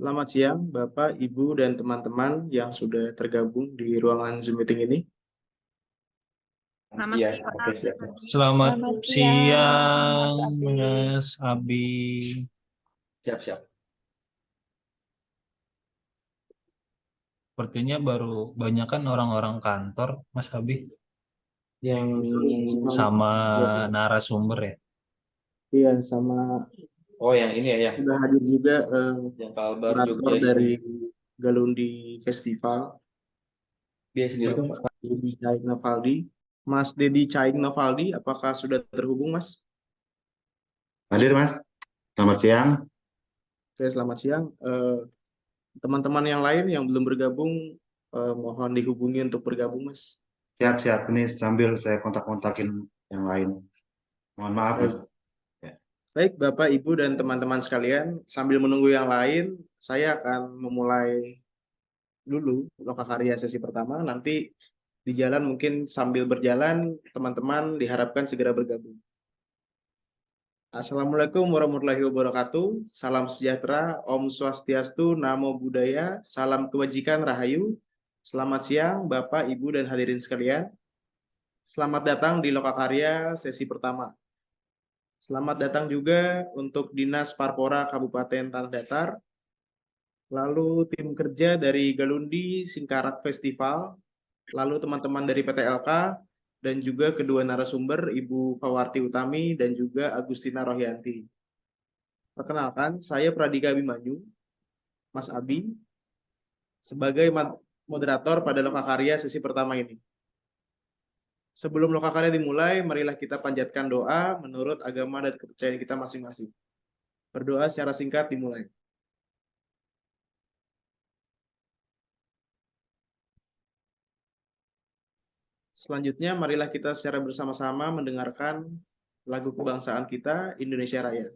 Selamat siang, Bapak, Ibu, dan teman-teman yang sudah tergabung di ruangan Zoom meeting ini. Selamat Iya, siang. oke siap. Selamat Selamat siang, siang, Mas Abi. Siap. Sepertinya baru banyak kan orang-orang kantor, Mas Abi, Yang sama narasumber ya. Iya, sama Oh, yang ini ya, yang sudah hadir juga Kalbar kurator Jogja dari ini. Galundi Festival, Dia sendiri tuh. Bapak Dedi Caing Novaldi. Mas Dedi Caing Novaldi, apakah sudah terhubung, Mas? Hadir, Mas. Selamat siang. Oke, selamat siang. Teman-teman yang lain yang belum bergabung, mohon dihubungi untuk bergabung, Mas. Siap-siap. Ini sambil saya kontak-kontakin yang lain. Mohon maaf, Baik. Mas. Baik, Bapak, Ibu, dan teman-teman sekalian, sambil menunggu yang lain, saya akan memulai dulu lokakarya sesi pertama. Nanti di jalan mungkin sambil berjalan, teman-teman diharapkan segera bergabung. Assalamualaikum warahmatullahi wabarakatuh. Salam sejahtera, Om Swastiastu, Namo Buddhaya, salam kebajikan, Rahayu. Selamat siang, Bapak, Ibu, dan hadirin sekalian. Selamat datang di lokakarya sesi pertama. Selamat datang juga untuk Dinas Parpora Kabupaten Tanah Datar, lalu tim kerja dari Galundi Singkarak Festival, lalu teman-teman dari PTLK, dan juga kedua narasumber, Ibu Fawarti Utami dan juga Agustina Rohyanti. Perkenalkan, saya Pradika Abimanyu, Mas Abi, sebagai moderator pada lokakarya sesi pertama ini. Sebelum lokakarya dimulai, marilah kita panjatkan doa menurut agama dan kepercayaan kita masing-masing. Berdoa secara singkat dimulai. Selanjutnya, marilah kita secara bersama-sama mendengarkan lagu kebangsaan kita, Indonesia Raya.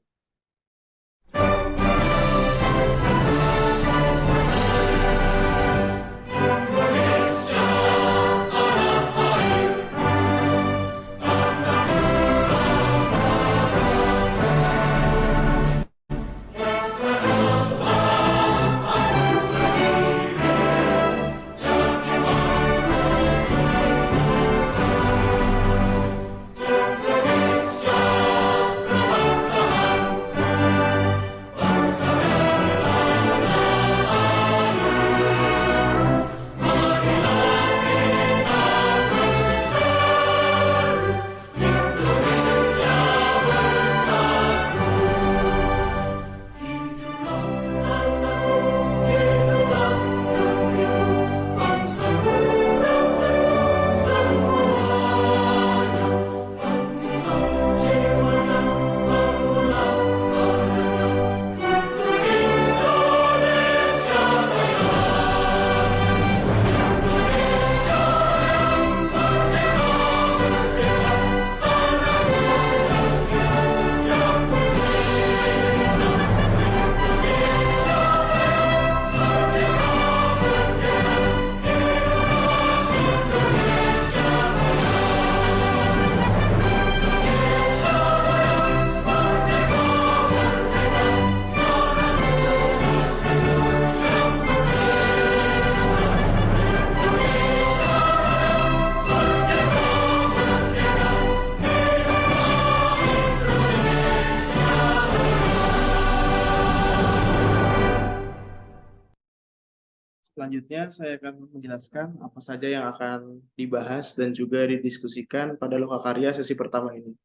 Selanjutnya, saya akan menjelaskan apa saja yang akan dibahas dan juga didiskusikan pada lokakarya sesi pertama ini.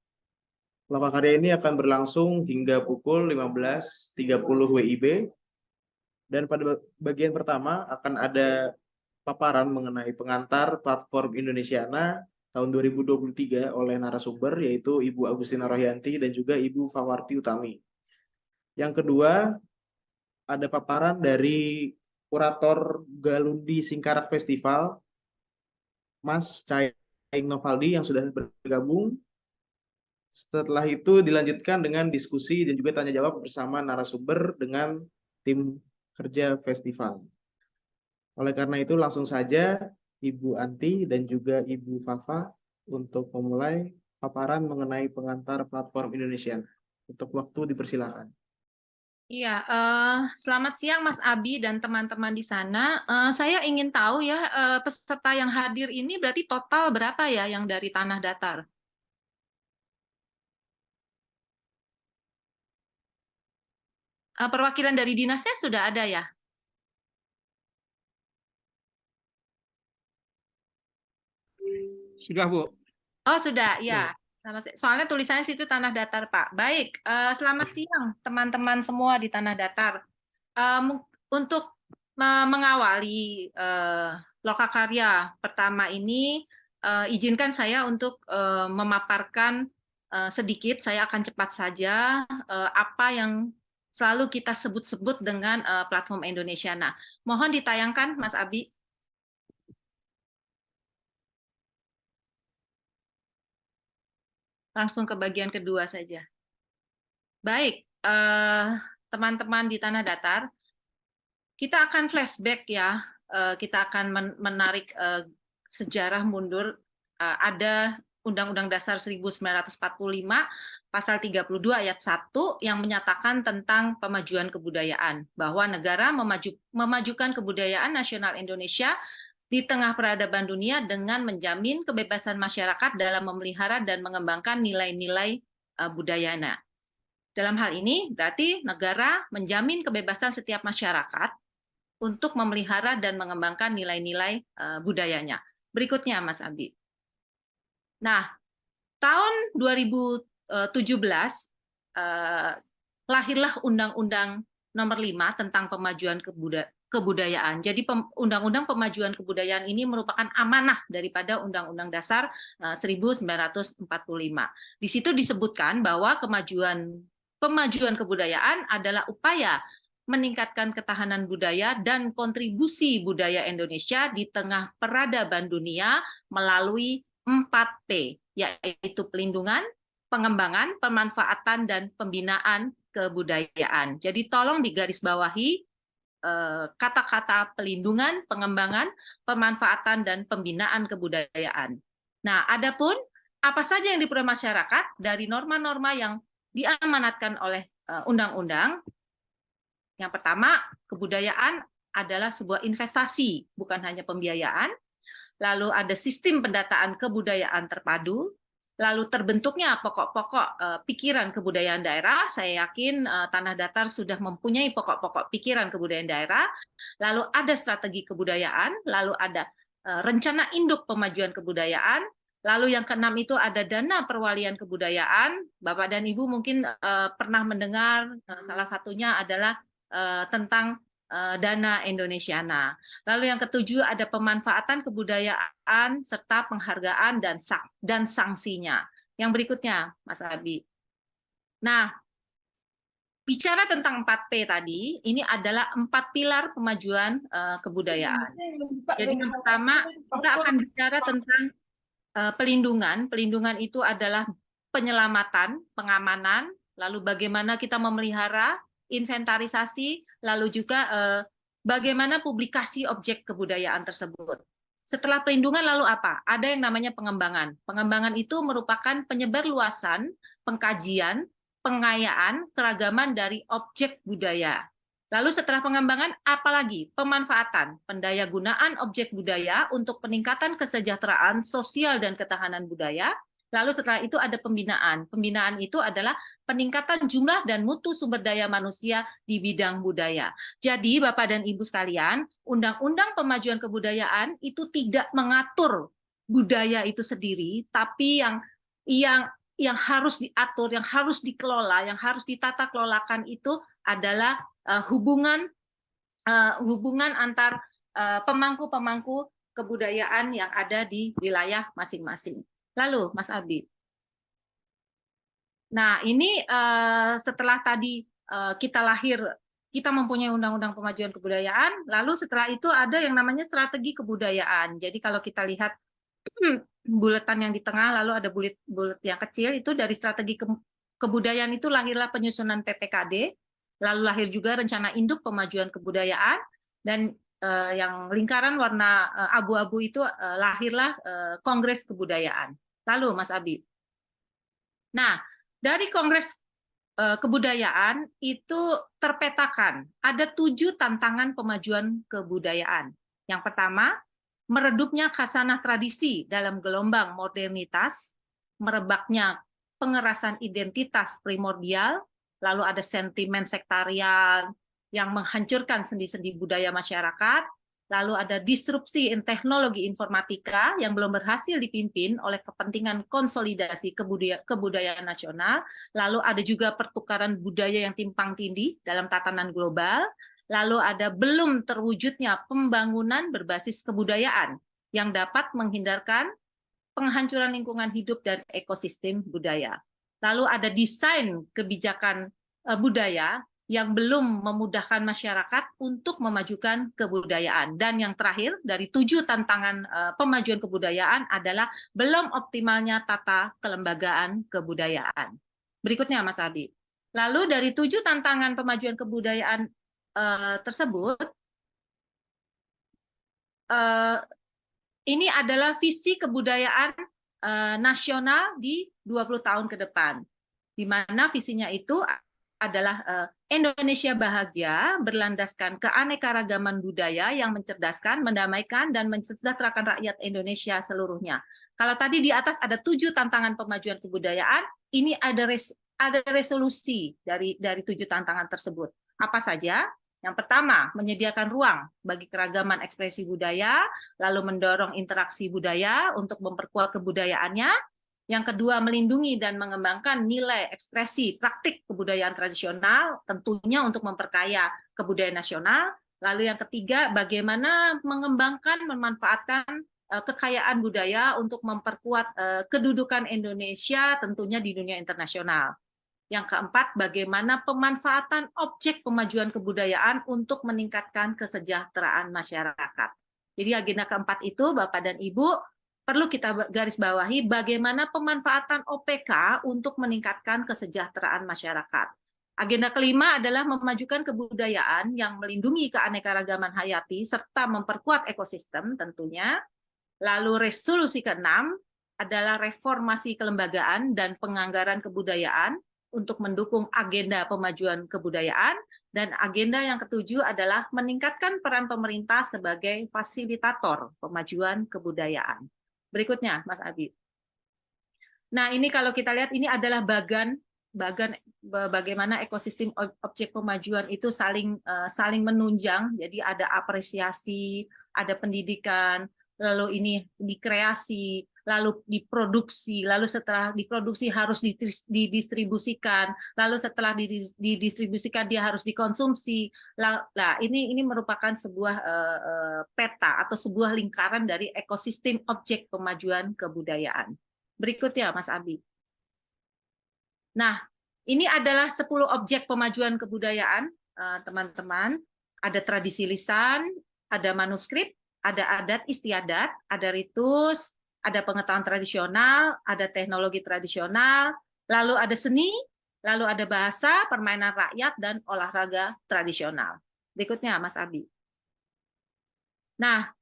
Lokakarya ini akan berlangsung hingga pukul 15.30 WIB, dan pada bagian pertama akan ada paparan mengenai pengantar platform Indonesiana tahun 2023 oleh narasumber, yaitu Ibu Agustina Rohyanti dan juga Ibu Fawarti Utami. Yang kedua, ada paparan dari kurator Galundi Singkarak Festival, Mas Caing Novaldi yang sudah bergabung. Setelah itu dilanjutkan dengan diskusi dan juga tanya jawab bersama narasumber dengan tim kerja festival. Oleh karena itu langsung saja Ibu Anti dan juga Ibu Fafa untuk memulai paparan mengenai pengantar platform Indonesia. Untuk waktu dipersilakan. Iya, selamat siang Mas Abi dan teman-teman di sana. Saya ingin tahu ya, peserta yang hadir ini berarti total berapa ya yang dari tanah datar? Perwakilan dari dinasnya sudah ada ya? Sudah, Bu. Oh sudah, ya. Soalnya tulisannya situ tanah datar, Pak. Baik, selamat siang teman-teman semua di tanah datar. Untuk mengawali lokakarya pertama ini, izinkan saya untuk memaparkan sedikit. Saya akan cepat saja apa yang selalu kita sebut-sebut dengan platform Indonesia. Nah, mohon ditayangkan, Mas Abi. Langsung ke bagian kedua saja. Baik, teman-teman di tanah datar, kita akan flashback ya, kita akan menarik sejarah mundur. Ada Undang-Undang Dasar 1945, Pasal 32 ayat 1 yang menyatakan tentang pemajuan kebudayaan, bahwa negara memajukan kebudayaan nasional Indonesia di tengah peradaban dunia dengan menjamin kebebasan masyarakat dalam memelihara dan mengembangkan nilai-nilai budayana. Dalam hal ini, berarti negara menjamin kebebasan setiap masyarakat untuk memelihara dan mengembangkan nilai-nilai budayanya. Berikutnya, Mas Abi. Nah, tahun 2017, lahirlah Undang-Undang Nomor 5 tentang Pemajuan Kebudayaan. Jadi Undang-Undang Pemajuan Kebudayaan ini merupakan amanah daripada Undang-Undang Dasar 1945. Di situ disebutkan bahwa pemajuan kebudayaan adalah upaya meningkatkan ketahanan budaya dan kontribusi budaya Indonesia di tengah peradaban dunia melalui 4P, yaitu pelindungan, pengembangan, pemanfaatan, dan pembinaan kebudayaan. Jadi tolong digarisbawahi kata-kata pelindungan, pengembangan, pemanfaatan, dan pembinaan kebudayaan. Nah, adapun apa saja yang diperoleh masyarakat dari norma-norma yang diamanatkan oleh undang-undang. Yang pertama, kebudayaan adalah sebuah investasi, bukan hanya pembiayaan. Lalu ada sistem pendataan kebudayaan terpadu. Lalu terbentuknya pokok-pokok pikiran kebudayaan daerah. Saya yakin Tanah Datar sudah mempunyai pokok-pokok pikiran kebudayaan daerah. Lalu ada strategi kebudayaan. Lalu ada rencana induk pemajuan kebudayaan. Lalu yang keenam itu ada dana perwalian kebudayaan. Bapak dan Ibu mungkin pernah mendengar salah satunya adalah tentang dana Indonesiana. Lalu yang ketujuh ada pemanfaatan kebudayaan serta penghargaan dan sanksinya. Yang berikutnya, Mas Abi. Nah, bicara tentang 4P tadi, ini adalah 4 pilar pemajuan kebudayaan. Jadi yang pertama, kita akan bicara tentang pelindungan. Pelindungan itu adalah penyelamatan, pengamanan, lalu bagaimana kita memelihara, inventarisasi, lalu juga bagaimana publikasi objek kebudayaan tersebut. Setelah pelindungan lalu apa? Ada yang namanya pengembangan. Pengembangan itu merupakan penyebarluasan, pengkajian, pengayaan, keragaman dari objek budaya. Lalu setelah pengembangan, apalagi pemanfaatan, pendayagunaan objek budaya untuk peningkatan kesejahteraan sosial dan ketahanan budaya. Lalu setelah itu ada pembinaan. Pembinaan itu adalah peningkatan jumlah dan mutu sumber daya manusia di bidang budaya. Jadi Bapak dan Ibu sekalian, Undang-Undang Pemajuan Kebudayaan itu tidak mengatur budaya itu sendiri, tapi yang harus diatur, yang harus dikelola, yang harus ditata kelolakan itu adalah hubungan antar pemangku-pemangku kebudayaan yang ada di wilayah masing-masing. Lalu, Mas Abi. Nah, ini setelah tadi kita mempunyai Undang-Undang Pemajuan Kebudayaan, lalu setelah itu ada yang namanya strategi kebudayaan. Jadi kalau kita lihat buletan yang di tengah, lalu ada bulet yang kecil, itu dari strategi kebudayaan itu lahirlah penyusunan PPKD, lalu lahir juga rencana induk pemajuan kebudayaan, dan yang lingkaran warna abu-abu itu lahirlah Kongres Kebudayaan. Lalu Mas Abi. Nah, dari Kongres kebudayaan itu terpetakan. Ada 7 tantangan pemajuan kebudayaan. Yang pertama, meredupnya khasanah tradisi dalam gelombang modernitas, merebaknya pengerasan identitas primordial, lalu ada sentimen sektarian yang menghancurkan sendi-sendi budaya masyarakat, lalu ada disrupsi teknologi informatika yang belum berhasil dipimpin oleh kepentingan konsolidasi kebudayaan nasional, lalu ada juga pertukaran budaya yang timpang tindih dalam tatanan global, lalu ada belum terwujudnya pembangunan berbasis kebudayaan yang dapat menghindarkan penghancuran lingkungan hidup dan ekosistem budaya. Lalu ada desain kebijakan budaya yang belum memudahkan masyarakat untuk memajukan kebudayaan. Dan yang terakhir, dari 7 tantangan pemajuan kebudayaan adalah belum optimalnya tata kelembagaan kebudayaan. Berikutnya, Mas Abi. Lalu dari 7 tantangan pemajuan kebudayaan tersebut, ini adalah visi kebudayaan nasional di 20 tahun ke depan, di mana visinya itu adalah Indonesia bahagia berlandaskan keanekaragaman budaya yang mencerdaskan, mendamaikan, dan mensejahterakan rakyat Indonesia seluruhnya. Kalau tadi di atas ada 7 tantangan pemajuan kebudayaan, ini ada resolusi dari 7 tantangan tersebut. Apa saja? Yang pertama, menyediakan ruang bagi keragaman ekspresi budaya, lalu mendorong interaksi budaya untuk memperkuat kebudayaannya. Yang kedua, melindungi dan mengembangkan nilai ekspresi praktik kebudayaan tradisional, tentunya untuk memperkaya kebudayaan nasional. Lalu yang ketiga, bagaimana mengembangkan, memanfaatkan kekayaan budaya untuk memperkuat kedudukan Indonesia tentunya di dunia internasional. Yang keempat, bagaimana pemanfaatan objek pemajuan kebudayaan untuk meningkatkan kesejahteraan masyarakat. Jadi agenda keempat itu, Bapak dan Ibu, perlu kita garis bawahi bagaimana pemanfaatan OPK untuk meningkatkan kesejahteraan masyarakat. Agenda kelima adalah memajukan kebudayaan yang melindungi keanekaragaman hayati serta memperkuat ekosistem tentunya. Lalu resolusi keenam adalah reformasi kelembagaan dan penganggaran kebudayaan untuk mendukung agenda pemajuan kebudayaan, dan agenda yang ketujuh adalah meningkatkan peran pemerintah sebagai fasilitator pemajuan kebudayaan. Berikutnya, Mas Abi. Nah, ini kalau kita lihat ini adalah bagaimana ekosistem objek pemajuan itu saling menunjang. Jadi ada apresiasi, ada pendidikan, lalu ini dikreasi, lalu diproduksi, lalu setelah diproduksi harus didistribusikan, lalu setelah didistribusikan dia harus dikonsumsi. Nah, ini merupakan sebuah peta atau sebuah lingkaran dari ekosistem objek pemajuan kebudayaan. Berikutnya, Mas Abi. Nah, ini adalah 10 objek pemajuan kebudayaan, teman-teman. Ada tradisi lisan, ada manuskrip, ada adat istiadat, ada ritus, ada pengetahuan tradisional, ada teknologi tradisional, lalu ada seni, lalu ada bahasa, permainan rakyat, dan olahraga tradisional. Berikutnya, Mas Abi. Nah,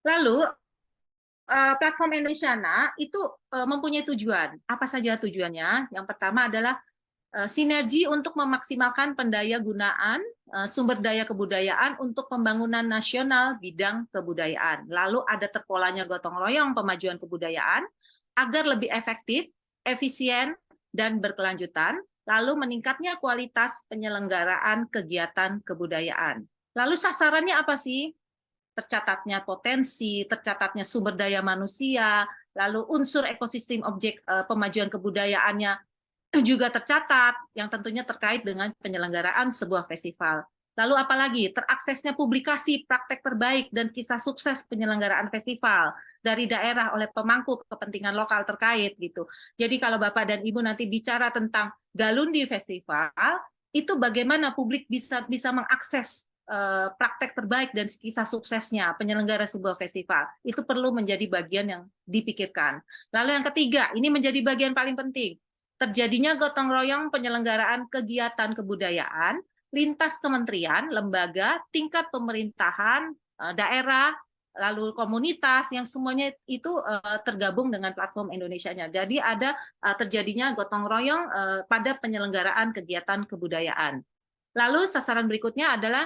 lalu platform Indonesiana itu mempunyai tujuan. Apa saja tujuannya? Yang pertama adalah sinergi untuk memaksimalkan pendaya gunaan sumber daya kebudayaan untuk pembangunan nasional bidang kebudayaan. Lalu ada terpolanya gotong royong pemajuan kebudayaan agar lebih efektif, efisien, dan berkelanjutan, lalu meningkatnya kualitas penyelenggaraan kegiatan kebudayaan. Lalu sasarannya apa sih? Tercatatnya potensi, tercatatnya sumber daya manusia, lalu unsur ekosistem objek pemajuan kebudayaannya juga tercatat, yang tentunya terkait dengan penyelenggaraan sebuah festival. Lalu apalagi teraksesnya publikasi praktek terbaik dan kisah sukses penyelenggaraan festival dari daerah oleh pemangku kepentingan lokal terkait gitu. Jadi kalau Bapak dan Ibu nanti bicara tentang Galundi Festival, itu bagaimana publik bisa mengakses praktek terbaik dan kisah suksesnya penyelenggara sebuah festival. Itu perlu menjadi bagian yang dipikirkan. Lalu yang ketiga, ini menjadi bagian paling penting. Terjadinya gotong royong penyelenggaraan kegiatan kebudayaan lintas kementerian, lembaga, tingkat pemerintahan, daerah, lalu komunitas yang semuanya itu tergabung dengan platform Indonesianya. Jadi ada terjadinya gotong royong pada penyelenggaraan kegiatan kebudayaan. Lalu sasaran berikutnya adalah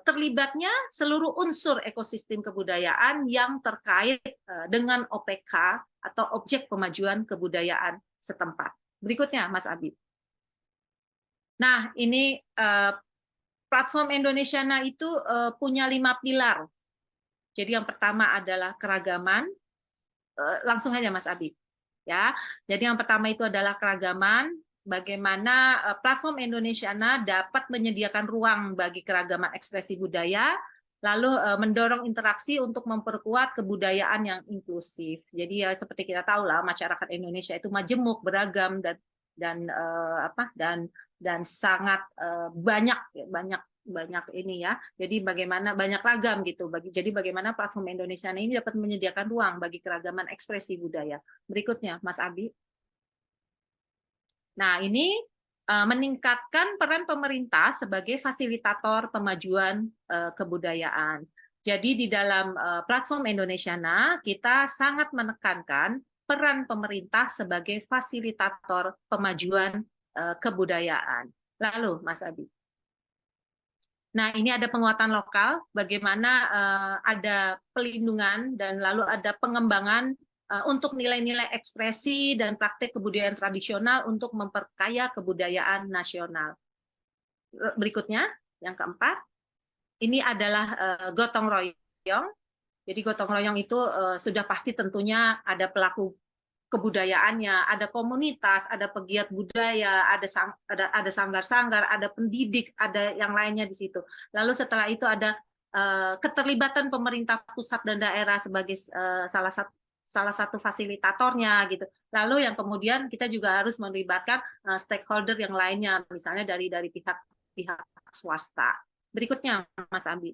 terlibatnya seluruh unsur ekosistem kebudayaan yang terkait dengan OPK atau objek pemajuan kebudayaan setempat. Berikutnya, Mas Abi. Nah, ini platform Indonesiana itu punya 5 pilar. Jadi yang pertama adalah keragaman. Langsung aja Mas Abi. Ya. Jadi yang pertama itu adalah keragaman. Bagaimana platform Indonesiana dapat menyediakan ruang bagi keragaman ekspresi budaya, lalu mendorong interaksi untuk memperkuat kebudayaan yang inklusif. Jadi ya seperti kita tahu lah, masyarakat Indonesia itu majemuk, beragam dan sangat banyak ini ya. Jadi bagaimana banyak ragam gitu. Jadi bagaimana platform Indonesia ini dapat menyediakan ruang bagi keragaman ekspresi budaya. Berikutnya, Mas Abi. Nah, ini meningkatkan peran pemerintah sebagai fasilitator pemajuan kebudayaan. Jadi di dalam platform Indonesiana kita sangat menekankan peran pemerintah sebagai fasilitator pemajuan kebudayaan. Lalu, Mas Abi. Nah, ini ada penguatan lokal, bagaimana ada pelindungan dan lalu ada pengembangan untuk nilai-nilai ekspresi dan praktik kebudayaan tradisional untuk memperkaya kebudayaan nasional. Berikutnya, yang keempat, ini adalah gotong royong. Jadi gotong royong itu sudah pasti tentunya ada pelaku kebudayaannya, ada komunitas, ada pegiat budaya, ada sanggar-sanggar, ada pendidik, ada yang lainnya di situ. Lalu setelah itu ada keterlibatan pemerintah pusat dan daerah sebagai salah satu fasilitatornya gitu. Lalu yang kemudian kita juga harus melibatkan stakeholder yang lainnya, misalnya dari pihak swasta. Berikutnya, Mas Abi.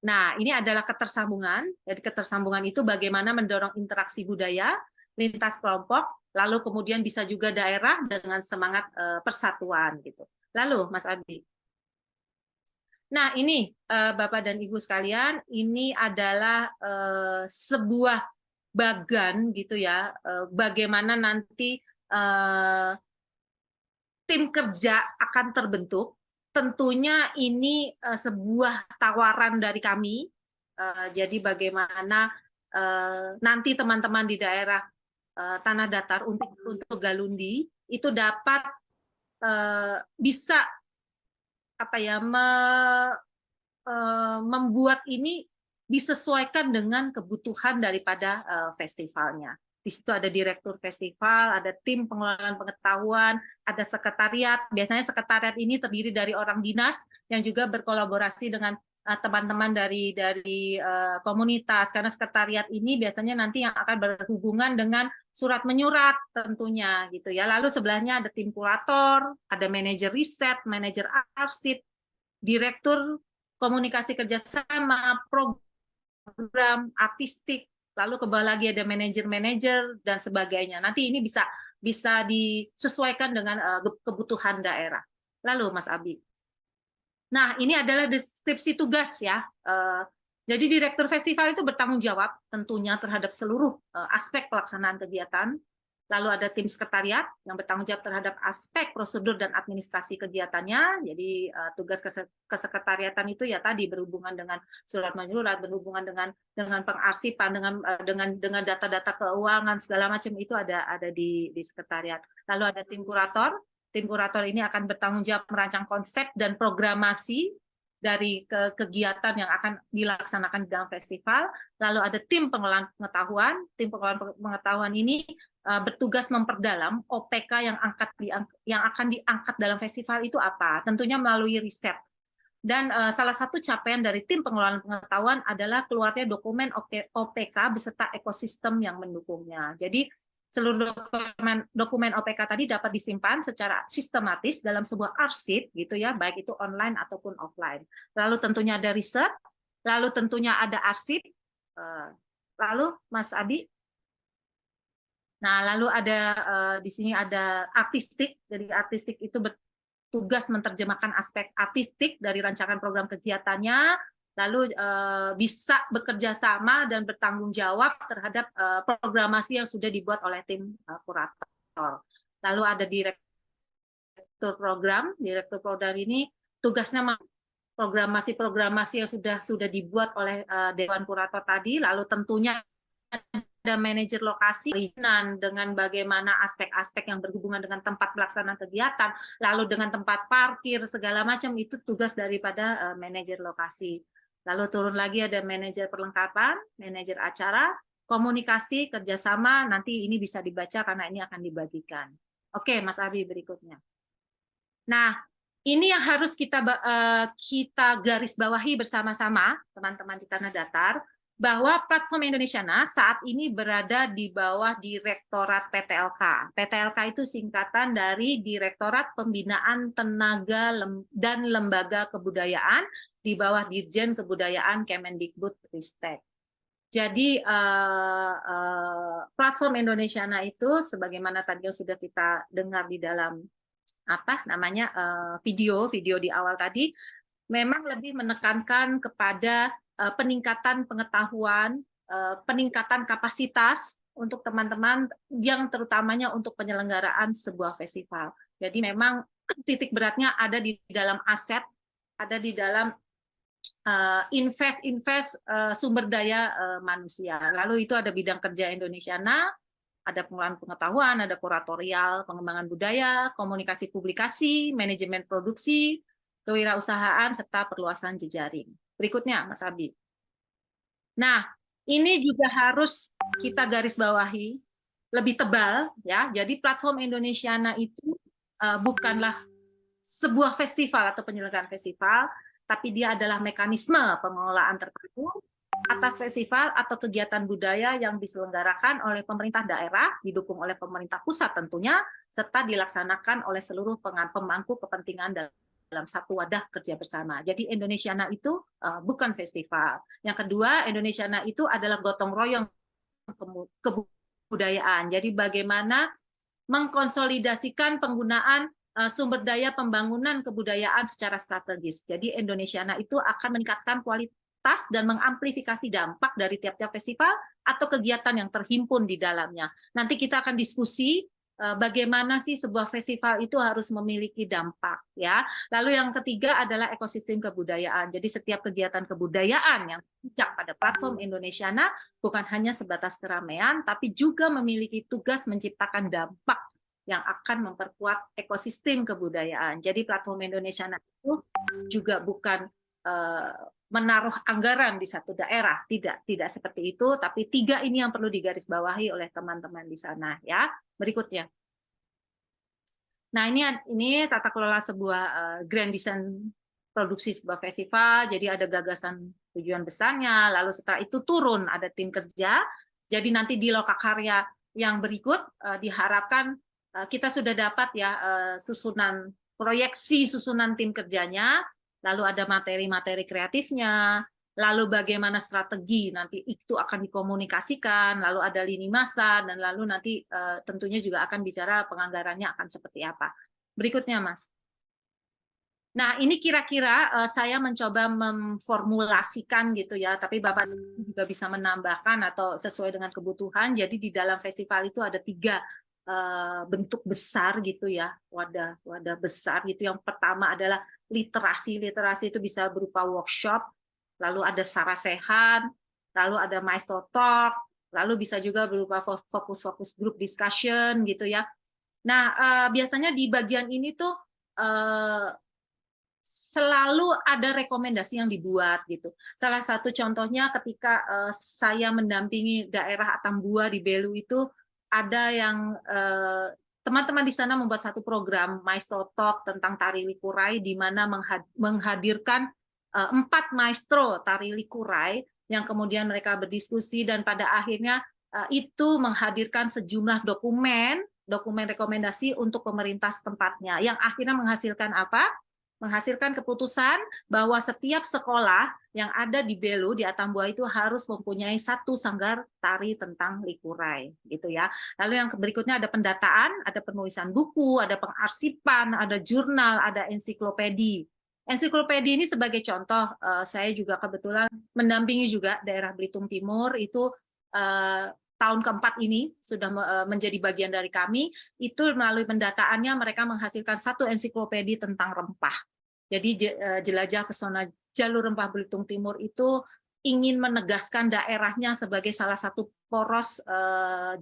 Nah, ini adalah ketersambungan. Jadi ketersambungan itu bagaimana mendorong interaksi budaya lintas kelompok, lalu kemudian bisa juga daerah dengan semangat persatuan gitu. Lalu, Mas Abi. Nah, ini Bapak dan Ibu sekalian, ini adalah sebuah bagan gitu ya, bagaimana nanti tim kerja akan terbentuk. Tentunya ini sebuah tawaran dari kami. Jadi bagaimana nanti teman-teman di daerah Tanah Datar untuk Galundi itu dapat bisa membuat ini disesuaikan dengan kebutuhan daripada festivalnya. Di situ ada direktur festival, ada tim pengelolaan pengetahuan, ada sekretariat. Biasanya sekretariat ini terdiri dari orang dinas yang juga berkolaborasi dengan teman-teman dari komunitas, karena sekretariat ini biasanya nanti yang akan berhubungan dengan surat menyurat tentunya gitu ya. Lalu sebelahnya ada tim kurator, ada manajer riset, manajer arsip, direktur komunikasi kerjasama, program artistik, lalu ke bawah lagi ada manajer-manajer dan sebagainya. Nanti ini bisa disesuaikan dengan kebutuhan daerah. Lalu Mas Abi. Nah, ini adalah deskripsi tugas ya. Jadi direktur festival itu bertanggung jawab tentunya terhadap seluruh aspek pelaksanaan kegiatan. Lalu ada tim sekretariat yang bertanggung jawab terhadap aspek prosedur dan administrasi kegiatannya. Jadi tugas kesekretariatan itu ya tadi berhubungan dengan surat menyurat, berhubungan dengan pengarsipan, dengan data-data keuangan segala macam itu ada di sekretariat. Lalu ada tim kurator. Tim kurator ini akan bertanggung jawab merancang konsep dan programasi dari kegiatan yang akan dilaksanakan di dalam festival. Lalu ada tim pengelolaan pengetahuan. Tim pengelolaan pengetahuan ini bertugas memperdalam OPK yang akan diangkat dalam festival itu apa. Tentunya melalui riset. Dan salah satu capaian dari tim pengelolaan pengetahuan adalah keluarnya dokumen OPK beserta ekosistem yang mendukungnya. Jadi seluruh dokumen OPK tadi dapat disimpan secara sistematis dalam sebuah arsip gitu ya, baik itu online ataupun offline. Lalu tentunya ada riset, lalu tentunya ada arsip, lalu Mas Abi. Nah, lalu ada di sini ada artistik. Jadi artistik itu bertugas menerjemahkan aspek artistik dari rancangan program kegiatannya, lalu bisa bekerja sama dan bertanggung jawab terhadap programasi yang sudah dibuat oleh tim kurator. Lalu ada direktur program ini tugasnya programasi-programasi yang sudah dibuat oleh Dewan Kurator tadi, lalu tentunya ada manajer lokasi dengan bagaimana aspek-aspek yang berhubungan dengan tempat pelaksanaan kegiatan, lalu dengan tempat parkir segala macam, itu tugas daripada manajer lokasi. Lalu turun lagi ada manajer perlengkapan, manajer acara, komunikasi, kerjasama, nanti ini bisa dibaca karena ini akan dibagikan. Oke, Mas Abi berikutnya. Nah, ini yang harus kita garis bawahi bersama-sama, teman-teman di Tanah Datar, bahwa Platform Indonesiana saat ini berada di bawah Direktorat PTLK. PTLK itu singkatan dari Direktorat Pembinaan Tenaga dan Lembaga Kebudayaan di bawah Dirjen Kebudayaan Kemendikbudristek. Jadi Platform Indonesiana itu sebagaimana tadi yang sudah kita dengar di dalam video di awal tadi, memang lebih menekankan kepada peningkatan pengetahuan, peningkatan kapasitas untuk teman-teman yang terutamanya untuk penyelenggaraan sebuah festival. Jadi memang titik beratnya ada di dalam aset, ada di dalam invest sumber daya manusia. Lalu itu ada bidang kerja Indonesiana, ada pengelolaan pengetahuan, ada kuratorial, pengembangan budaya, komunikasi publikasi, manajemen produksi, kewirausahaan, serta perluasan jejaring. Berikutnya, Mas Abi. Nah, ini juga harus kita garis bawahi lebih tebal, ya. Jadi Platform Indonesiana itu bukanlah sebuah festival atau penyelenggaraan festival, tapi dia adalah mekanisme pengelolaan terpadu atas festival atau kegiatan budaya yang diselenggarakan oleh pemerintah daerah, didukung oleh pemerintah pusat tentunya, serta dilaksanakan oleh seluruh pemangku kepentingan dalam satu wadah kerja bersama. Jadi Indonesiana itu bukan festival. Yang kedua, Indonesiana itu adalah gotong royong kebudayaan. Jadi bagaimana mengkonsolidasikan penggunaan sumber daya pembangunan kebudayaan secara strategis. Jadi Indonesiana itu akan meningkatkan kualitas dan mengamplifikasi dampak dari tiap-tiap festival atau kegiatan yang terhimpun di dalamnya. Nanti kita akan diskusi bagaimana sih sebuah festival itu harus memiliki dampak, ya. Lalu yang ketiga adalah ekosistem kebudayaan. Jadi setiap kegiatan kebudayaan yang bijak pada Platform Indonesiana bukan hanya sebatas keramaian, tapi juga memiliki tugas menciptakan dampak yang akan memperkuat ekosistem kebudayaan. Jadi Platform Indonesiana itu juga bukan menaruh anggaran di satu daerah, tidak seperti itu, tapi tiga ini yang perlu digarisbawahi oleh teman-teman di sana, ya. Berikutnya. Nah, ini tata kelola sebuah grand design produksi sebuah festival. Jadi ada gagasan tujuan besarnya, lalu setelah itu turun ada tim kerja. Jadi nanti di lokakarya yang berikut diharapkan kita sudah dapat ya susunan proyeksi susunan tim kerjanya. Lalu ada materi-materi kreatifnya, lalu bagaimana strategi nanti itu akan dikomunikasikan, lalu ada lini masa, dan lalu nanti tentunya juga akan bicara penganggarannya akan seperti apa. Berikutnya, Mas. Nah, ini kira-kira saya mencoba memformulasikan gitu ya, tapi Bapak juga bisa menambahkan atau sesuai dengan kebutuhan. Jadi di dalam festival itu ada 3 bentuk besar gitu ya, wadah besar gitu. Yang pertama adalah literasi itu bisa berupa workshop, lalu ada sarasehan, lalu ada maestro talk, lalu bisa juga berupa fokus group discussion gitu ya. Nah, biasanya di bagian ini tuh selalu ada rekomendasi yang dibuat gitu. Salah satu contohnya ketika saya mendampingi daerah Atambua di Belu itu, ada yang teman-teman di sana membuat satu program Maestro Talk tentang tari likurai, di mana menghadirkan 4 maestro tari likurai yang kemudian mereka berdiskusi, dan pada akhirnya itu menghadirkan sejumlah dokumen rekomendasi untuk pemerintah setempatnya, yang akhirnya menghasilkan apa? Menghasilkan keputusan bahwa setiap sekolah yang ada di Belu, di Atambua itu harus mempunyai 1 sanggar tari tentang likurai, gitu ya. Lalu yang berikutnya ada pendataan, ada penulisan buku, ada pengarsipan, ada jurnal, ada ensiklopedi. Ensiklopedia ini sebagai contoh, saya juga kebetulan mendampingi juga daerah Belitung Timur itu tahun keempat ini sudah menjadi bagian dari kami. Itu melalui pendataannya mereka menghasilkan 1 ensiklopedia tentang rempah. Jadi jelajah pesona jalur rempah Belitung Timur itu ingin menegaskan daerahnya sebagai salah satu poros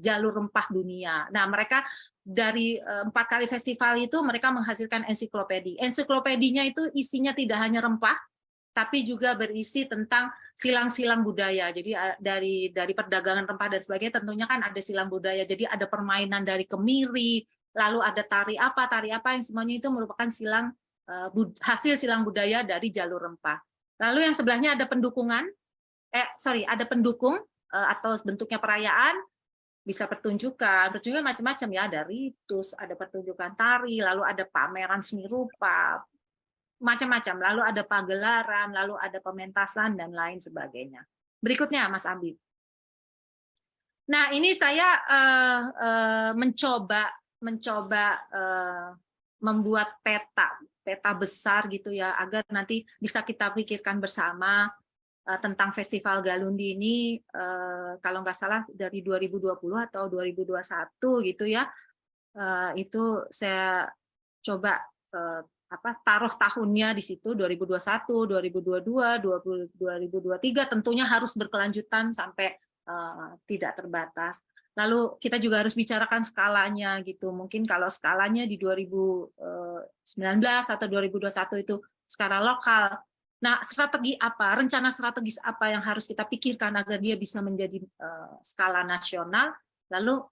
jalur rempah dunia. Nah, mereka dari 4 kali festival itu mereka menghasilkan ensiklopedia. Ensiklopedinya itu isinya tidak hanya rempah, tapi juga berisi tentang silang-silang budaya. Jadi dari perdagangan rempah dan sebagainya tentunya kan ada silang budaya. Jadi ada permainan dari kemiri, lalu ada tari apa yang semuanya itu merupakan hasil silang budaya dari jalur rempah. Lalu yang sebelahnya ada ada pendukung atau bentuknya perayaan, bisa pertunjukan macam-macam ya, ada ritus, ada pertunjukan tari, lalu ada pameran seni rupa, macam-macam, lalu ada pagelaran, lalu ada pementasan dan lain sebagainya. Berikutnya, Mas Abi. Nah, ini saya mencoba membuat peta besar gitu ya, agar nanti bisa kita pikirkan bersama tentang Festival Galundi ini, kalau nggak salah dari 2020 atau 2021 gitu ya, itu saya coba taruh tahunnya di situ 2021, 2022, 2023 tentunya harus berkelanjutan sampai tidak terbatas. Lalu kita juga harus bicarakan skalanya gitu. Mungkin kalau skalanya di 2019 atau 2021 itu skala lokal. Nah, strategi apa, rencana strategis apa yang harus kita pikirkan agar dia bisa menjadi skala nasional? Lalu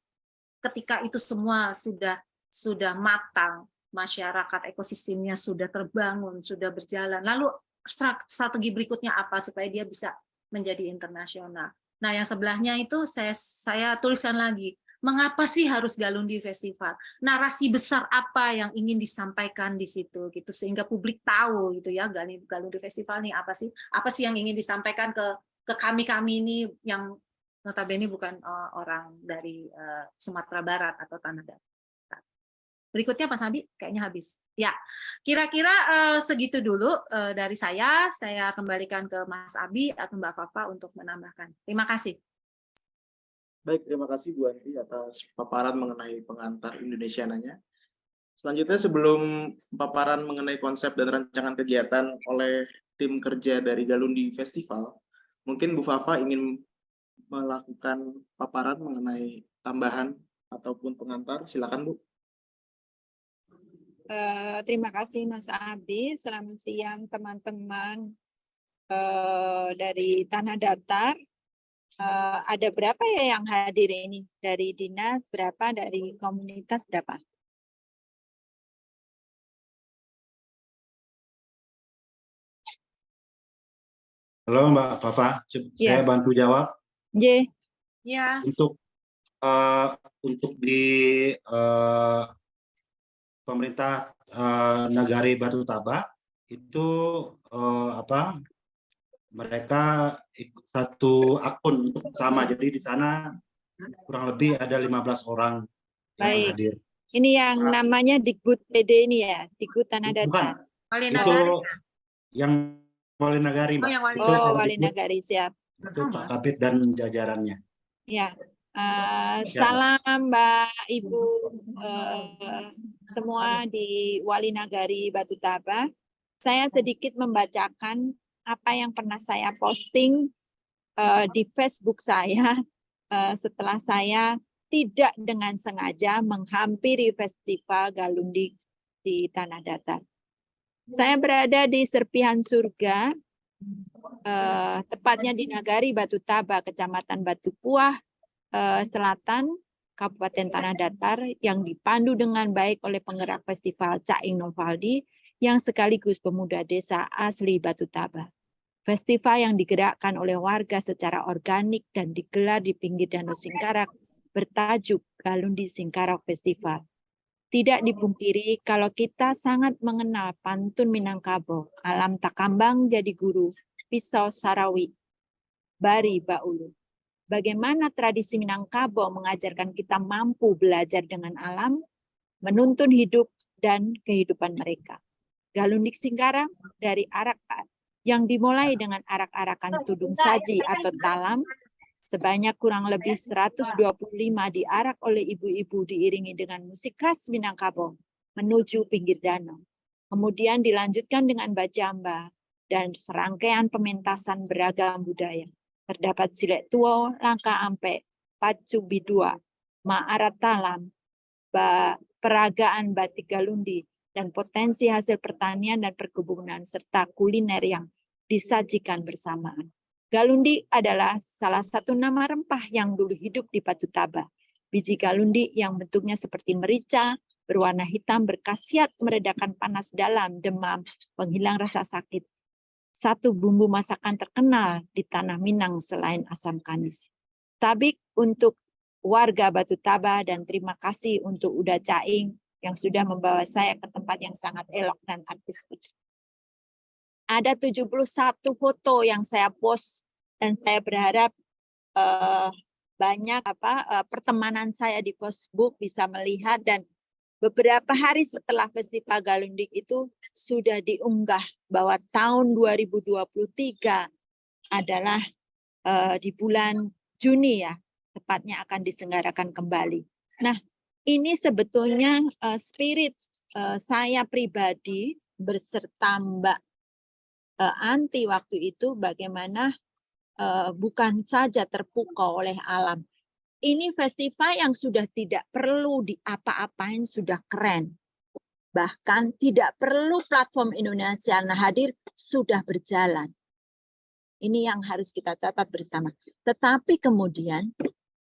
ketika itu semua sudah matang, masyarakat ekosistemnya sudah terbangun, sudah berjalan, lalu strategi berikutnya apa supaya dia bisa menjadi internasional? Nah, yang sebelahnya itu saya tuliskan lagi. Mengapa sih harus Galundi Festival? Narasi besar apa yang ingin disampaikan di situ gitu sehingga publik tahu gitu ya, Galundi Festival nih apa sih? Apa sih yang ingin disampaikan ke kami ini yang notabene bukan orang dari Sumatera Barat atau Tanah Datar. Berikutnya Pak Sabi, kayaknya habis. Ya, kira-kira segitu dulu dari saya. Saya kembalikan ke Mas Abi atau Mbak Fafa untuk menambahkan. Terima kasih. Baik, terima kasih Bu Andi atas paparan mengenai pengantar Indonesiananya. Selanjutnya, sebelum paparan mengenai konsep dan rancangan kegiatan oleh tim kerja dari Galundi Festival, mungkin Bu Fafa ingin melakukan paparan mengenai tambahan ataupun pengantar. Silakan, Bu. Terima kasih Mas Abi. Selamat siang teman-teman dari Tanah Datar. Ada berapa ya yang hadir ini? Dari dinas berapa? Dari komunitas berapa? Halo Mbak Fafa, saya bantu jawab. J. Ya. Untuk di pemerintah Nagari Batu Taba itu mereka satu akun untuk sama, jadi di sana kurang lebih ada 15 orang yang hadir. Ini yang namanya Dikbud PD ini ya, Dikbud Tanah Datar. Itu yang Wali Nagari, Mbak. Wali Nagari, siap. Itu Pak Kabid dan jajarannya. Ya, salam Mbak Ibu semua di Wali Nagari Batu Taba. Saya sedikit membacakan apa yang pernah saya posting di Facebook saya setelah saya tidak dengan sengaja menghampiri Festival Galundi di Tanah Datar. Saya berada di serpihan surga, tepatnya di Nagari Batu Taba, Kecamatan Batu Puah, Selatan, Kabupaten Tanah Datar, yang dipandu dengan baik oleh penggerak festival Caing Novaldi, yang sekaligus pemuda desa asli Batu Taba. Festival yang digerakkan oleh warga secara organik dan digelar di pinggir Danau Singkarak bertajuk Galundi Singkarak Festival. Tidak dipungkiri kalau kita sangat mengenal pantun Minangkabau, alam takambang jadi guru, pisau sarawi, bari baulu. Bagaimana tradisi Minangkabau mengajarkan kita mampu belajar dengan alam, menuntun hidup dan kehidupan mereka. Galundik Singkarak dari arak yang dimulai dengan arak-arakan tudung saji atau talam sebanyak kurang lebih 125 diarak oleh ibu-ibu diiringi dengan musik khas Minangkabau menuju pinggir danau. Kemudian dilanjutkan dengan bajamba dan serangkaian pementasan beragam budaya. Terdapat silek tuo, langka ampe, pacu bidua, ma'arat talam, peragaan batik Galundi, dan potensi hasil pertanian dan perkebunan serta kuliner yang disajikan bersamaan. Galundi adalah salah satu nama rempah yang dulu hidup di Batu Taba. Biji galundi yang bentuknya seperti merica, berwarna hitam, berkhasiat meredakan panas dalam, demam, penghilang rasa sakit. Satu bumbu masakan terkenal di tanah Minang selain asam kanis. Tabik untuk warga Batu Taba dan terima kasih untuk Uda Caing yang sudah membawa saya ke tempat yang sangat elok dan artistik. Ada 71 foto yang saya post dan saya berharap banyak pertemanan saya di Facebook bisa melihat, dan beberapa hari setelah Festival Galundik itu sudah diunggah bahwa tahun 2023 adalah di bulan Juni ya, tepatnya akan diselenggarakan kembali. Nah, ini sebetulnya spirit saya pribadi berserta Mbak Anti waktu itu, bagaimana bukan saja terpukau oleh alam. Ini festival yang sudah tidak perlu diapa-apain, sudah keren. Bahkan tidak perlu platform Indonesia hadir, sudah berjalan. Ini yang harus kita catat bersama. Tetapi kemudian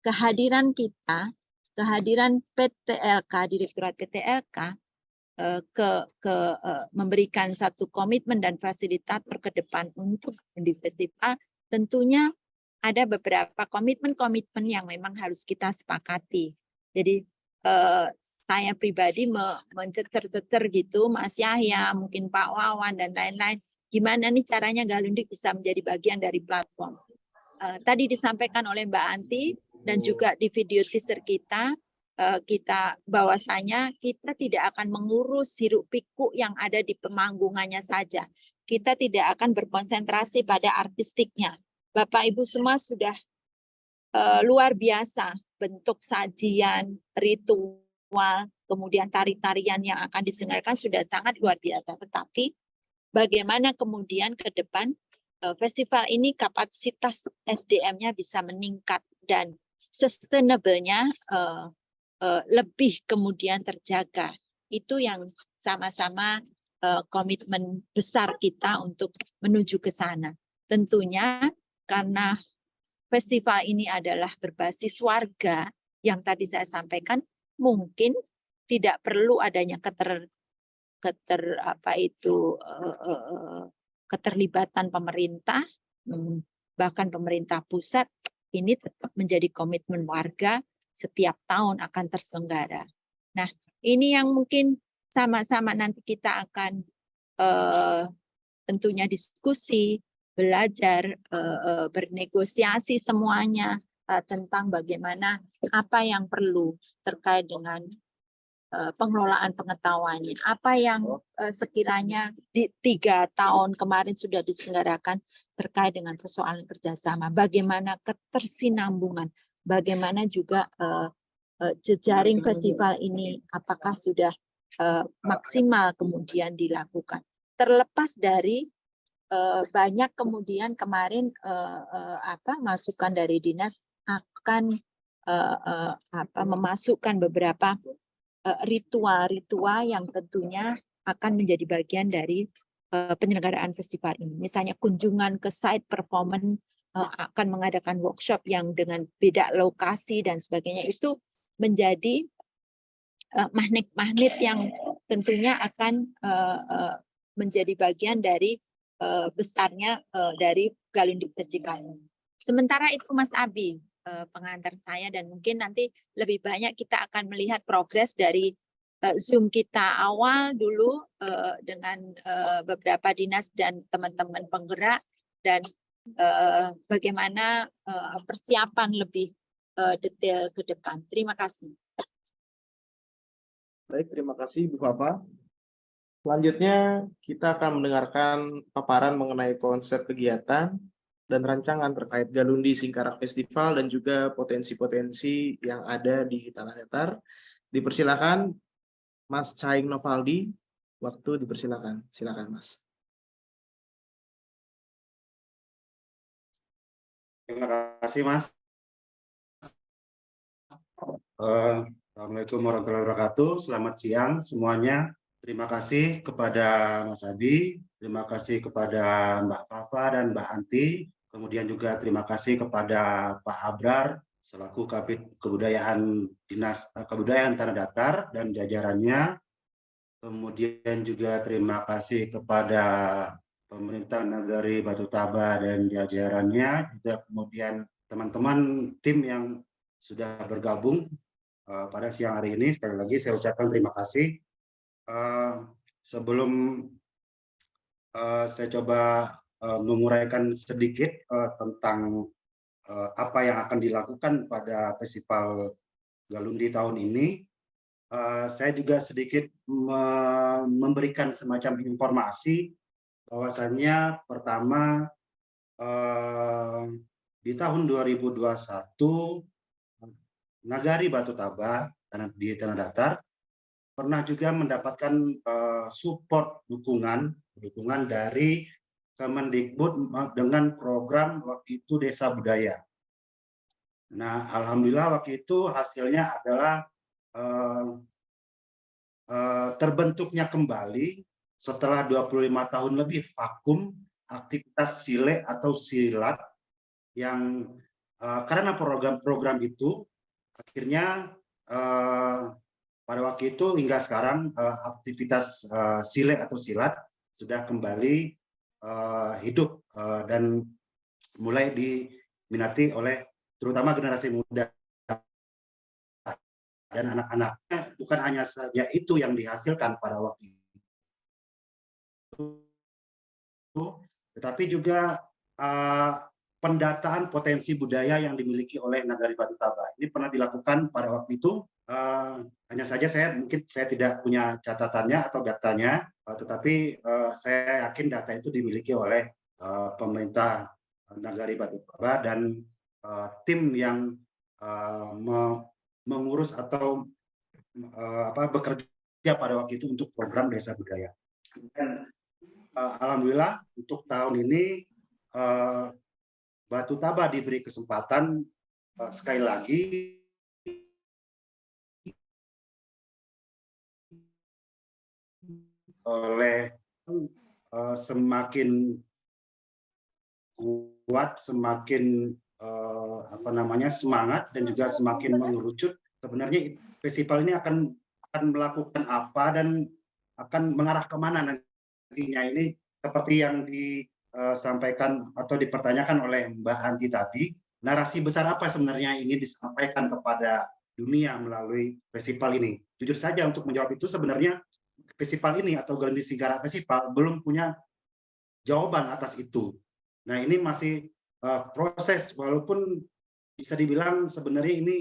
kehadiran kita, kehadiran PTLK, Direktorat PTLK, memberikan satu komitmen dan fasilitator ke depan untuk di festival, tentunya ada beberapa komitmen-komitmen yang memang harus kita sepakati. Jadi saya pribadi mencecer-cecer gitu, Mas Yahya, mungkin Pak Wawan dan lain-lain, gimana nih caranya Galundik bisa menjadi bagian dari platform. Tadi disampaikan oleh Mbak Anti dan juga di video teaser kita bahwasanya kita tidak akan mengurus hiruk pikuk yang ada di pemanggungannya saja. Kita tidak akan berkonsentrasi pada artistiknya. Bapak Ibu semua sudah luar biasa bentuk sajian, ritual, kemudian tari-tarian yang akan diselenggarakan sudah sangat luar biasa. Tetapi bagaimana kemudian ke depan festival ini kapasitas SDM-nya bisa meningkat dan sustainable-nya lebih kemudian terjaga. Itu yang sama-sama komitmen besar kita untuk menuju ke sana. Tentunya karena festival ini adalah berbasis warga yang tadi saya sampaikan, mungkin tidak perlu adanya keterlibatan pemerintah, bahkan pemerintah pusat. Ini tetap menjadi komitmen warga, setiap tahun akan terselenggara. Nah, ini yang mungkin sama-sama nanti kita akan tentunya diskusi, belajar, bernegosiasi semuanya tentang bagaimana apa yang perlu terkait dengan pengelolaan pengetahuannya. Apa yang sekiranya di 3 tahun kemarin sudah diselenggarakan terkait dengan persoalan kerjasama. Bagaimana ketersinambungan, bagaimana juga jejaring festival ini apakah sudah maksimal kemudian dilakukan. Terlepas dari banyak kemudian kemarin masukan dari dinas akan memasukkan beberapa ritual-ritual yang tentunya akan menjadi bagian dari penyelenggaraan festival ini. Misalnya kunjungan ke site performance, akan mengadakan workshop yang dengan beda lokasi dan sebagainya. Itu menjadi magnet-magnet yang tentunya akan menjadi bagian dari besarnya dari Galundik Festival. Sementara itu Mas Abi, pengantar saya, dan mungkin nanti lebih banyak kita akan melihat progres dari Zoom kita awal dulu dengan beberapa dinas dan teman-teman penggerak, dan bagaimana persiapan lebih detail ke depan. Terima kasih. Baik, terima kasih Bu Fafa. Selanjutnya, kita akan mendengarkan paparan mengenai konsep kegiatan dan rancangan terkait Galundi Singkarak Festival dan juga potensi-potensi yang ada di Tanah Datar. Dipersilakan Mas Caing Novaldi, waktu dipersilakan. Silakan Mas. Terima kasih, Mas. Assalamualaikum warahmatullahi wabarakatuh. Selamat siang semuanya. Terima kasih kepada Mas Adi, terima kasih kepada Mbak Fafa dan Mbak Anti, kemudian juga terima kasih kepada Pak Abrar selaku Kabid Kebudayaan Dinas Kebudayaan Tanah Datar dan jajarannya. Kemudian juga terima kasih kepada pemerintah Nagari Batu Taba dan jajarannya, juga kemudian teman-teman tim yang sudah bergabung pada siang hari ini. Sekali lagi saya ucapkan terima kasih. Sebelum saya coba menguraikan sedikit tentang apa yang akan dilakukan pada Festival Galundi tahun ini, saya juga sedikit memberikan semacam informasi bahwasannya pertama di tahun 2021 Nagari Batu Taba di Tanah Datar pernah juga mendapatkan support dukungan dari Kemendikbud dengan program waktu itu Desa Budaya. Nah, alhamdulillah waktu itu hasilnya adalah terbentuknya kembali setelah 25 tahun lebih vakum aktivitas sile atau silat yang karena program itu akhirnya pada waktu itu hingga sekarang aktivitas sile atau silat sudah kembali hidup dan mulai diminati oleh terutama generasi muda dan anak-anaknya. Bukan hanya saja itu yang dihasilkan pada waktu itu, tetapi juga pendataan potensi budaya yang dimiliki oleh Nagari Batu Taba. Ini pernah dilakukan pada waktu itu. Hanya saja saya tidak punya catatannya atau datanya, tetapi saya yakin data itu dimiliki oleh pemerintah Nagari Batu Taba dan tim yang mengurus atau bekerja pada waktu itu untuk program Desa Budaya. Dan alhamdulillah untuk tahun ini Batu Taba diberi kesempatan sekali lagi oleh semakin kuat, semakin semangat dan juga semakin mengerucut. Sebenarnya festival ini akan melakukan apa dan akan mengarah kemana nantinya. Ini seperti yang disampaikan atau dipertanyakan oleh Mbak Anti tadi, narasi besar apa sebenarnya yang ingin disampaikan kepada dunia melalui festival ini. Jujur saja untuk menjawab itu sebenarnya festival ini atau Galundi Singkarak Festival belum punya jawaban atas itu. Nah, ini masih proses, walaupun bisa dibilang sebenarnya ini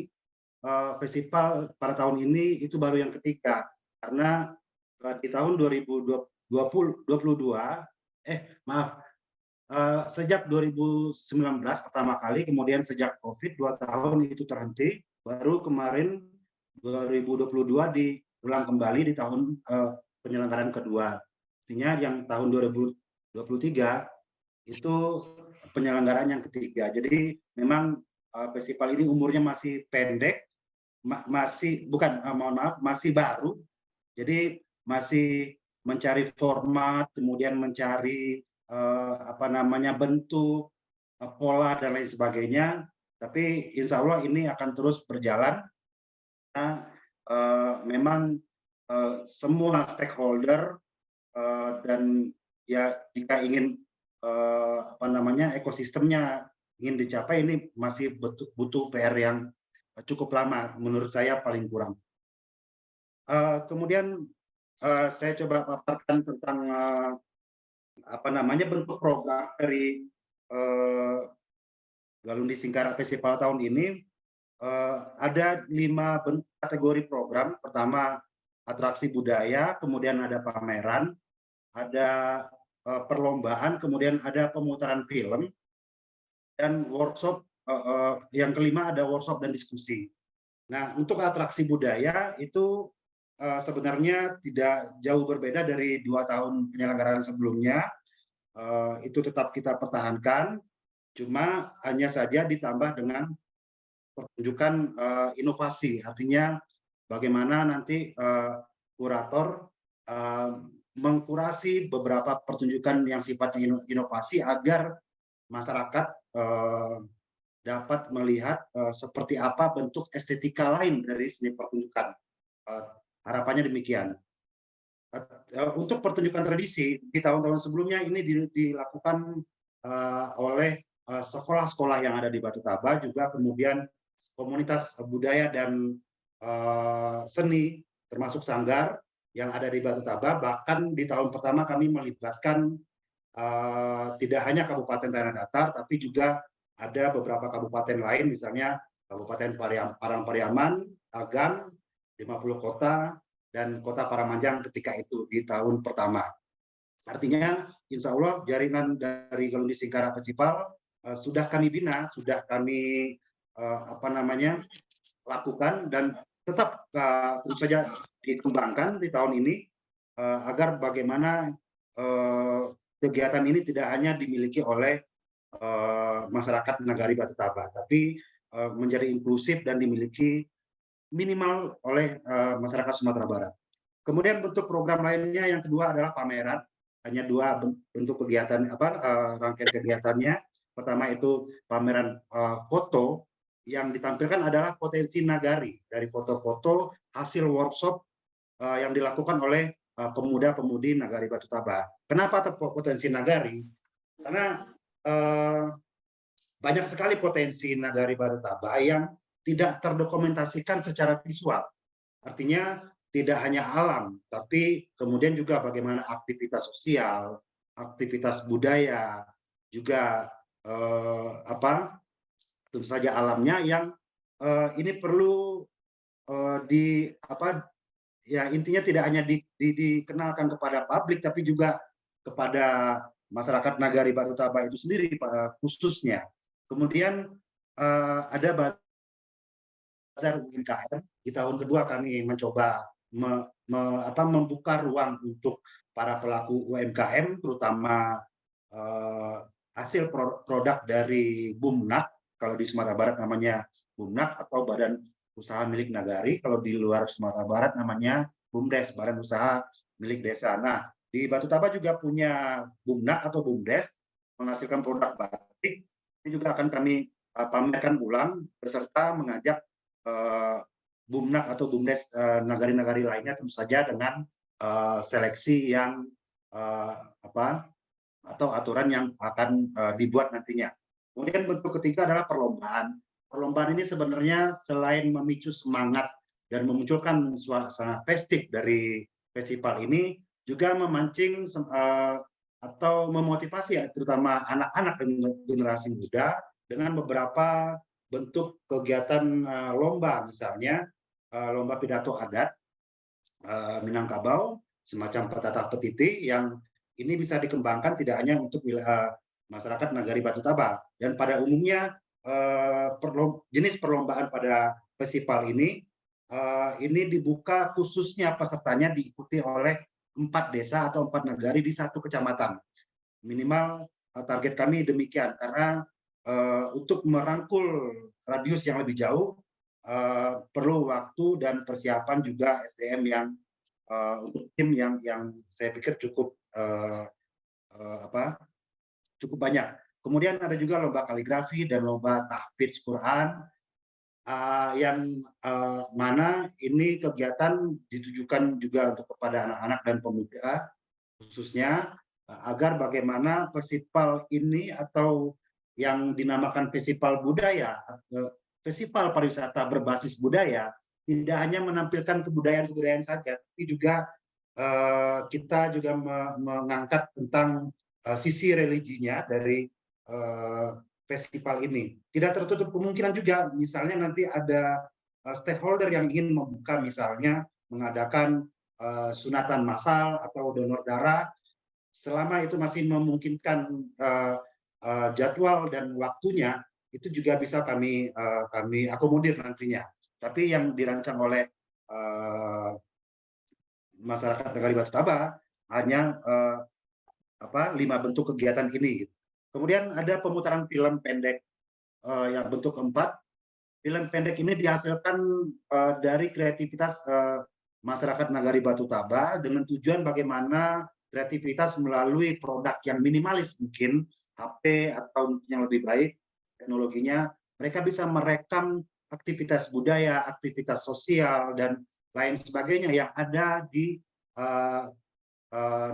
festival pada tahun ini itu baru yang ketiga, karena di tahun 2022 sejak 2019 pertama kali, kemudian sejak COVID 2 tahun itu terhenti, baru kemarin 2022 diulang kembali di tahun penyelenggaraan kedua. Artinya yang tahun 2023 itu penyelenggaraan yang ketiga. Jadi memang festival ini umurnya masih pendek, masih baru. Jadi masih mencari format, kemudian mencari bentuk, pola dan lain sebagainya. Tapi insya Allah ini akan terus berjalan. Nah, memang semua stakeholder dan ya jika ingin ekosistemnya ingin dicapai, ini masih butuh PR yang cukup lama, menurut saya paling kurang. Kemudian saya coba paparkan tentang bentuk program dari Galundi Singkarak Festival tahun ini. Ada 5 bentuk kategori program. Pertama atraksi budaya, kemudian ada pameran, ada perlombaan, kemudian ada pemutaran film, dan workshop. Yang kelima ada workshop dan diskusi. Nah, untuk atraksi budaya itu sebenarnya tidak jauh berbeda dari 2 tahun penyelenggaraan sebelumnya. Itu tetap kita pertahankan, cuma hanya saja ditambah dengan pertunjukan inovasi. Artinya bagaimana nanti kurator mengkurasi beberapa pertunjukan yang sifatnya inovasi agar masyarakat dapat melihat seperti apa bentuk estetika lain dari seni pertunjukan. Harapannya demikian. Untuk pertunjukan tradisi di tahun-tahun sebelumnya ini dilakukan oleh sekolah-sekolah yang ada di Batu Taba, juga kemudian komunitas budaya dan seni termasuk sanggar yang ada di Batu Taba. Bahkan di tahun pertama kami melibatkan tidak hanya Kabupaten Tanah Datar, tapi juga ada beberapa kabupaten lain, misalnya Kabupaten Parangpariaman, Agan, 50 kota, dan Kota Paramanjang ketika itu di tahun pertama. Artinya, insya Allah jaringan dari Galungdi Singkara Festival sudah kami bina, sudah kami lakukan, dan tetap tentu saja dikembangkan di tahun ini agar bagaimana kegiatan ini tidak hanya dimiliki oleh masyarakat Nagari Batu Taba, tapi menjadi inklusif dan dimiliki minimal oleh masyarakat Sumatera Barat. Kemudian bentuk program lainnya yang kedua adalah pameran. Hanya 2 bentuk kegiatan rangkaian kegiatannya. Pertama itu pameran foto, yang ditampilkan adalah potensi nagari dari foto-foto hasil workshop yang dilakukan oleh pemuda-pemudi Nagari Batu Taba. Kenapa potensi nagari? Karena banyak sekali potensi Nagari Batu Taba yang tidak terdokumentasikan secara visual. Artinya tidak hanya alam, tapi kemudian juga bagaimana aktivitas sosial, aktivitas budaya, juga tentu saja alamnya yang ini perlu intinya tidak hanya dikenalkan kepada publik, tapi juga kepada masyarakat Nagari Batu Taba itu sendiri khususnya. Kemudian ada bazar UMKM. Di tahun kedua kami mencoba membuka ruang untuk para pelaku UMKM, terutama hasil produk dari BUMNAK. Kalau di Sumatera Barat namanya BUMNAK atau Badan Usaha Milik Nagari. Kalau di luar Sumatera Barat namanya BUMDes, Badan Usaha Milik Desa. Nah, di Batu Taba juga punya BUMNAK atau BUMDes, menghasilkan produk batik. Ini juga akan kami pamerkan ulang beserta mengajak BUMNAK atau BUMDes nagari-nagari lainnya, tentu saja dengan seleksi yang atau aturan yang akan dibuat nantinya. Kemudian bentuk ketiga adalah perlombaan. Perlombaan ini sebenarnya selain memicu semangat dan memunculkan suasana festif dari festival ini, juga memancing atau memotivasi terutama anak-anak dan generasi muda dengan beberapa bentuk kegiatan lomba, misalnya lomba pidato adat Minangkabau, semacam petata petiti yang ini bisa dikembangkan tidak hanya untuk masyarakat Nagari Batu Taba, dan pada umumnya jenis perlombaan pada festival ini dibuka khususnya pesertanya diikuti oleh 4 desa atau 4 nagari di 1 kecamatan. Minimal target kami demikian, karena untuk merangkul radius yang lebih jauh perlu waktu dan persiapan juga SDM yang untuk tim yang saya pikir cukup cukup banyak. Kemudian ada juga lomba kaligrafi dan lomba tahfidz Quran yang mana ini kegiatan ditujukan juga untuk kepada anak-anak dan pemuda khususnya, agar bagaimana festival ini atau yang dinamakan festival budaya, festival pariwisata berbasis budaya, tidak hanya menampilkan kebudayaan-kebudayaan saja, tapi juga kita juga mengangkat tentang sisi religinya dari festival ini. Tidak tertutup kemungkinan juga misalnya nanti ada stakeholder yang ingin membuka, misalnya mengadakan sunatan massal atau donor darah, selama itu masih memungkinkan jadwal dan waktunya, itu juga bisa kami akomodir nantinya. Tapi yang dirancang oleh masyarakat Nagari Batu Taba hanya 5 bentuk kegiatan ini. Kemudian ada pemutaran film pendek yang bentuk keempat. Film pendek ini dihasilkan dari kreativitas masyarakat Nagari Batu Taba dengan tujuan bagaimana kreativitas melalui produk yang minimalis mungkin, HP atau yang lebih baik teknologinya, mereka bisa merekam aktivitas budaya, aktivitas sosial, dan lain sebagainya yang ada di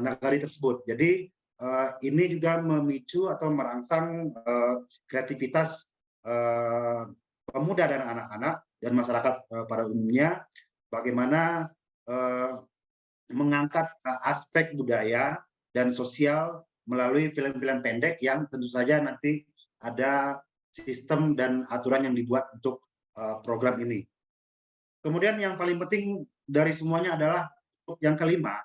nagari tersebut. Jadi ini juga memicu atau merangsang kreativitas pemuda dan anak-anak dan masyarakat pada umumnya, bagaimana mengangkat aspek budaya dan sosial melalui film-film pendek yang tentu saja nanti ada sistem dan aturan yang dibuat untuk program ini. Kemudian yang paling penting dari semuanya adalah yang kelima,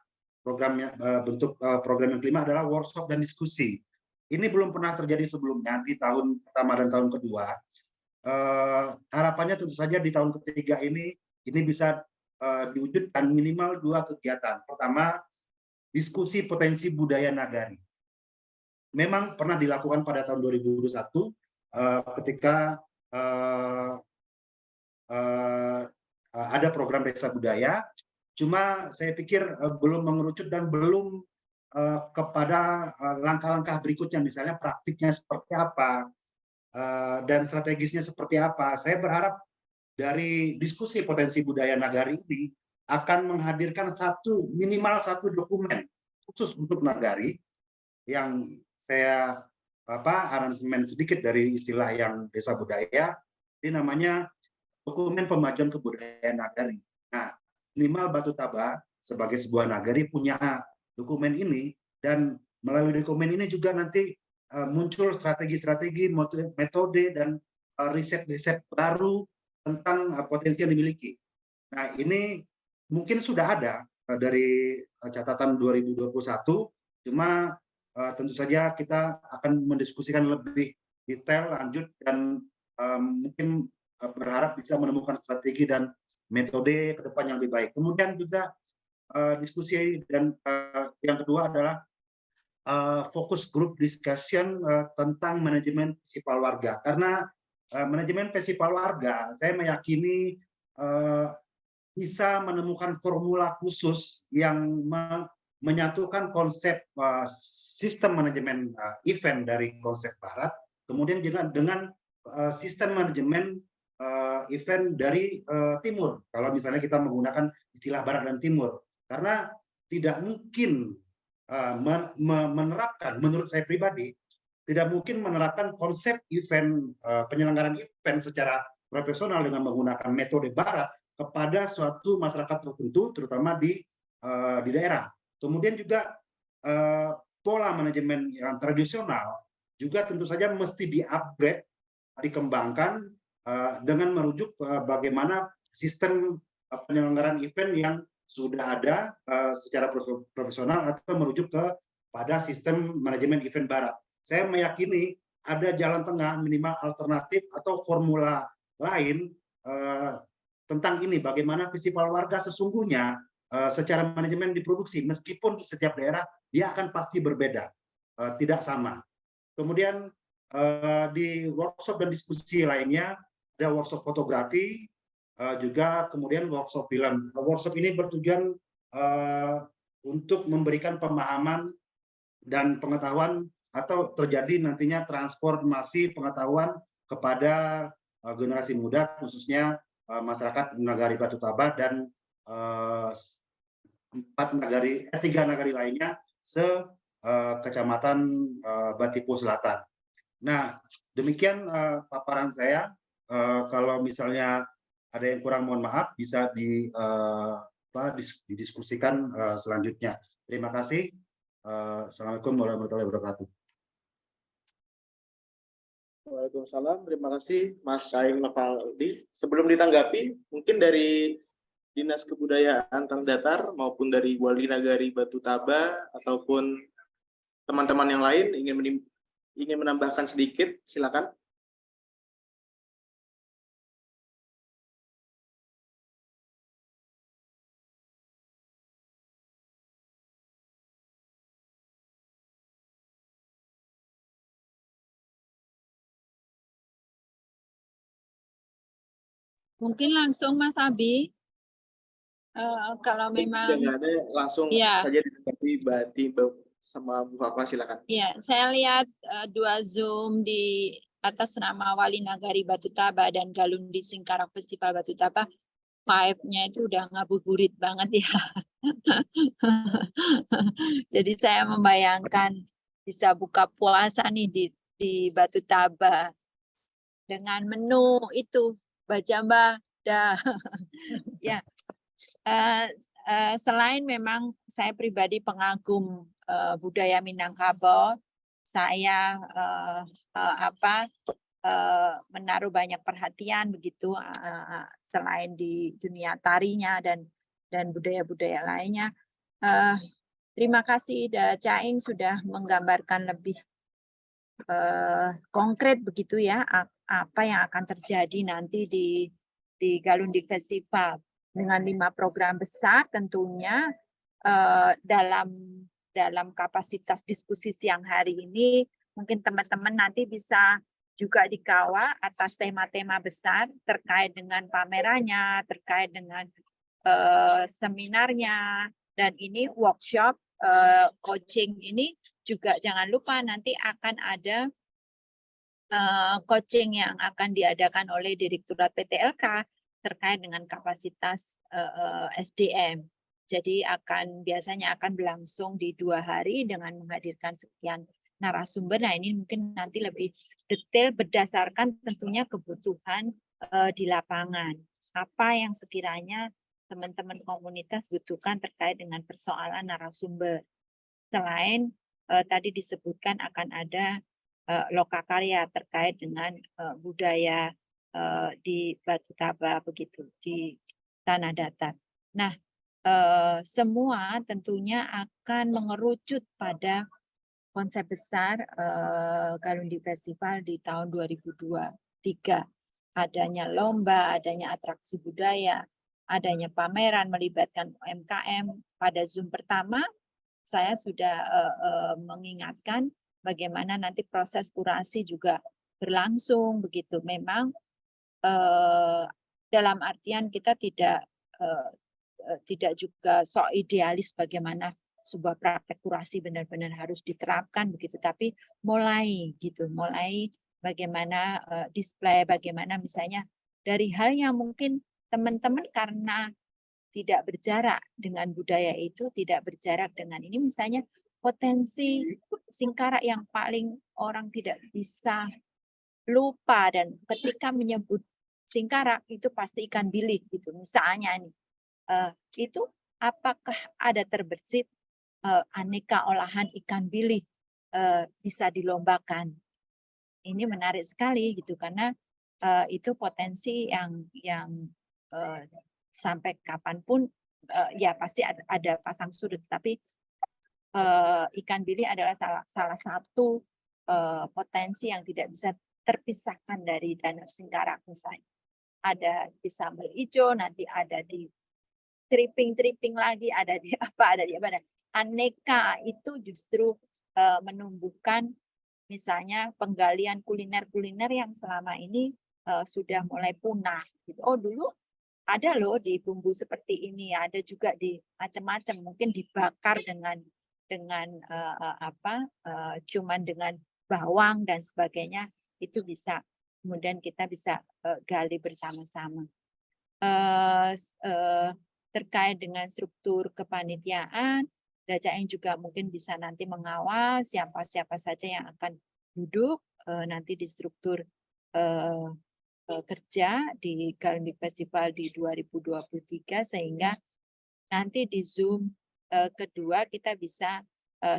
bentuk program yang kelima adalah workshop dan diskusi. Ini belum pernah terjadi sebelumnya di tahun pertama dan tahun kedua. Harapannya tentu saja di tahun ketiga ini bisa diwujudkan minimal 2 kegiatan. Pertama, diskusi potensi budaya nagari. Memang pernah dilakukan pada tahun 2021 ketika ada program desa budaya. Cuma saya pikir belum mengerucut dan belum kepada langkah-langkah berikutnya, misalnya praktiknya seperti apa dan strategisnya seperti apa. Saya berharap dari diskusi potensi budaya nagari ini akan menghadirkan minimal satu dokumen khusus untuk nagari yang saya aransemen sedikit dari istilah yang desa budaya, ini namanya dokumen pemajuan kebudayaan nagari. Nah, minimal Batu Taba sebagai sebuah nagari punya dokumen ini, dan melalui dokumen ini juga nanti muncul strategi-strategi, metode, dan riset-riset baru tentang potensi yang dimiliki. Nah, ini mungkin sudah ada dari catatan 2021, cuma tentu saja kita akan mendiskusikan lebih detail, lanjut, dan mungkin berharap bisa menemukan strategi dan metode ke depan yang lebih baik. Kemudian juga diskusi dan yang kedua adalah fokus group discussion tentang manajemen festival warga. Karena manajemen festival warga, saya meyakini bisa menemukan formula khusus yang menyatukan konsep sistem manajemen event dari konsep barat, kemudian juga dengan sistem manajemen event dari timur, kalau misalnya kita menggunakan istilah barat dan timur. Karena tidak mungkin menerapkan, menurut saya pribadi, tidak mungkin menerapkan konsep event, penyelenggaraan event secara profesional dengan menggunakan metode barat kepada suatu masyarakat tertentu, terutama di daerah. Kemudian juga pola manajemen yang tradisional juga tentu saja mesti di-upgrade, dikembangkan dengan merujuk bagaimana sistem penyelenggaraan event yang sudah ada secara profesional atau merujuk pada sistem manajemen event barat. Saya meyakini ada jalan tengah, minimal alternatif atau formula lain tentang ini, bagaimana festival warga sesungguhnya secara manajemen diproduksi, meskipun di setiap daerah dia akan pasti berbeda, tidak sama. Kemudian di workshop dan diskusi lainnya ada workshop fotografi, juga kemudian workshop film. Workshop ini bertujuan untuk memberikan pemahaman dan pengetahuan atau terjadi nantinya transformasi pengetahuan kepada generasi muda, khususnya masyarakat Nagari Batu Taba dan 3 nagari lainnya kecamatan Batipo Selatan. Nah, demikian paparan saya. Kalau misalnya ada yang kurang, mohon maaf, bisa didiskusikan selanjutnya. Terima kasih. Assalamualaikum warahmatullahi wabarakatuh. Waalaikumsalam. Terima kasih Mas Caing Nopaldi. Sebelum ditanggapi, mungkin dari Dinas Kebudayaan Tanah Datar maupun dari Wali Nagari Batu Taba ataupun teman-teman yang lain ingin menambahkan sedikit, silakan. Mungkin langsung Mas Abi, kalau Jika memang nggak ada, langsung ya. saja ditempati sama Bu Fafa, silakan. Ya, saya lihat 2 Zoom di atas nama Wali Nagari Batu Taba dan Galundi Singkarak Festival Batu Taba. Vibe-nya itu udah ngabuburit banget ya. Jadi saya membayangkan bisa buka puasa nih di Batu Taba dengan menu itu bajamba dah. Ya, selain memang saya pribadi pengagum budaya Minangkabau, saya menaruh banyak perhatian begitu selain di dunia tarinya dan budaya-budaya lainnya. Terima kasih Caing sudah menggambarkan lebih konkret begitu ya apa yang akan terjadi nanti di Galundi Festival dengan 5 program besar tentunya dalam kapasitas diskusi siang hari ini mungkin teman-teman nanti bisa juga dikawal atas tema-tema besar terkait dengan pamerannya, terkait dengan seminarnya, dan ini workshop coaching ini juga jangan lupa nanti akan ada coaching yang akan diadakan oleh Direktorat PTLK terkait dengan kapasitas SDM. Jadi biasanya akan berlangsung di 2 hari dengan menghadirkan sekian narasumber. Nah ini mungkin nanti lebih detail berdasarkan tentunya kebutuhan di lapangan. Apa yang sekiranya teman-teman komunitas butuhkan terkait dengan persoalan narasumber. Selain tadi disebutkan akan ada lokakarya terkait dengan budaya di Batu Taba begitu di Tanah Datar. Nah, semua tentunya akan mengerucut pada konsep besar Galundi Festival di tahun 2023. Adanya lomba, adanya atraksi budaya, adanya pameran melibatkan UMKM. Pada Zoom pertama, saya sudah mengingatkan bagaimana nanti proses kurasi juga berlangsung begitu. Memang dalam artian kita tidak juga sok idealis bagaimana sebuah praktek kurasi benar-benar harus diterapkan begitu, tapi mulai bagaimana display, bagaimana misalnya dari hal yang mungkin teman-teman karena tidak berjarak dengan budaya itu, tidak berjarak dengan ini misalnya potensi Singkarak yang paling orang tidak bisa lupa dan ketika menyebut Singkarak itu pasti ikan bilik gitu misalnya nih. Itu apakah ada terbersit aneka olahan ikan bilik bisa dilombakan. Ini menarik sekali gitu karena itu potensi yang sampai kapanpun ya pasti ada pasang surut, tapi ikan bilik adalah salah satu potensi yang tidak bisa terpisahkan dari Danau Singkarak misalnya. Ada di sambal hijau, nanti ada di tripping lagi, ada di apa, ada di apa. Aneka itu justru menumbuhkan misalnya penggalian kuliner-kuliner yang selama ini sudah mulai punah. Gitu. Oh dulu ada loh di bumbu seperti ini, ada juga di macam-macam, mungkin dibakar dengan cuman dengan bawang dan sebagainya, itu bisa kemudian kita bisa gali bersama-sama. Terkait dengan struktur kepanitiaan, Caing juga mungkin bisa nanti mengawal siapa saja yang akan duduk nanti di struktur kerja di Galundi Festival di 2023 sehingga nanti di Zoom kedua kita bisa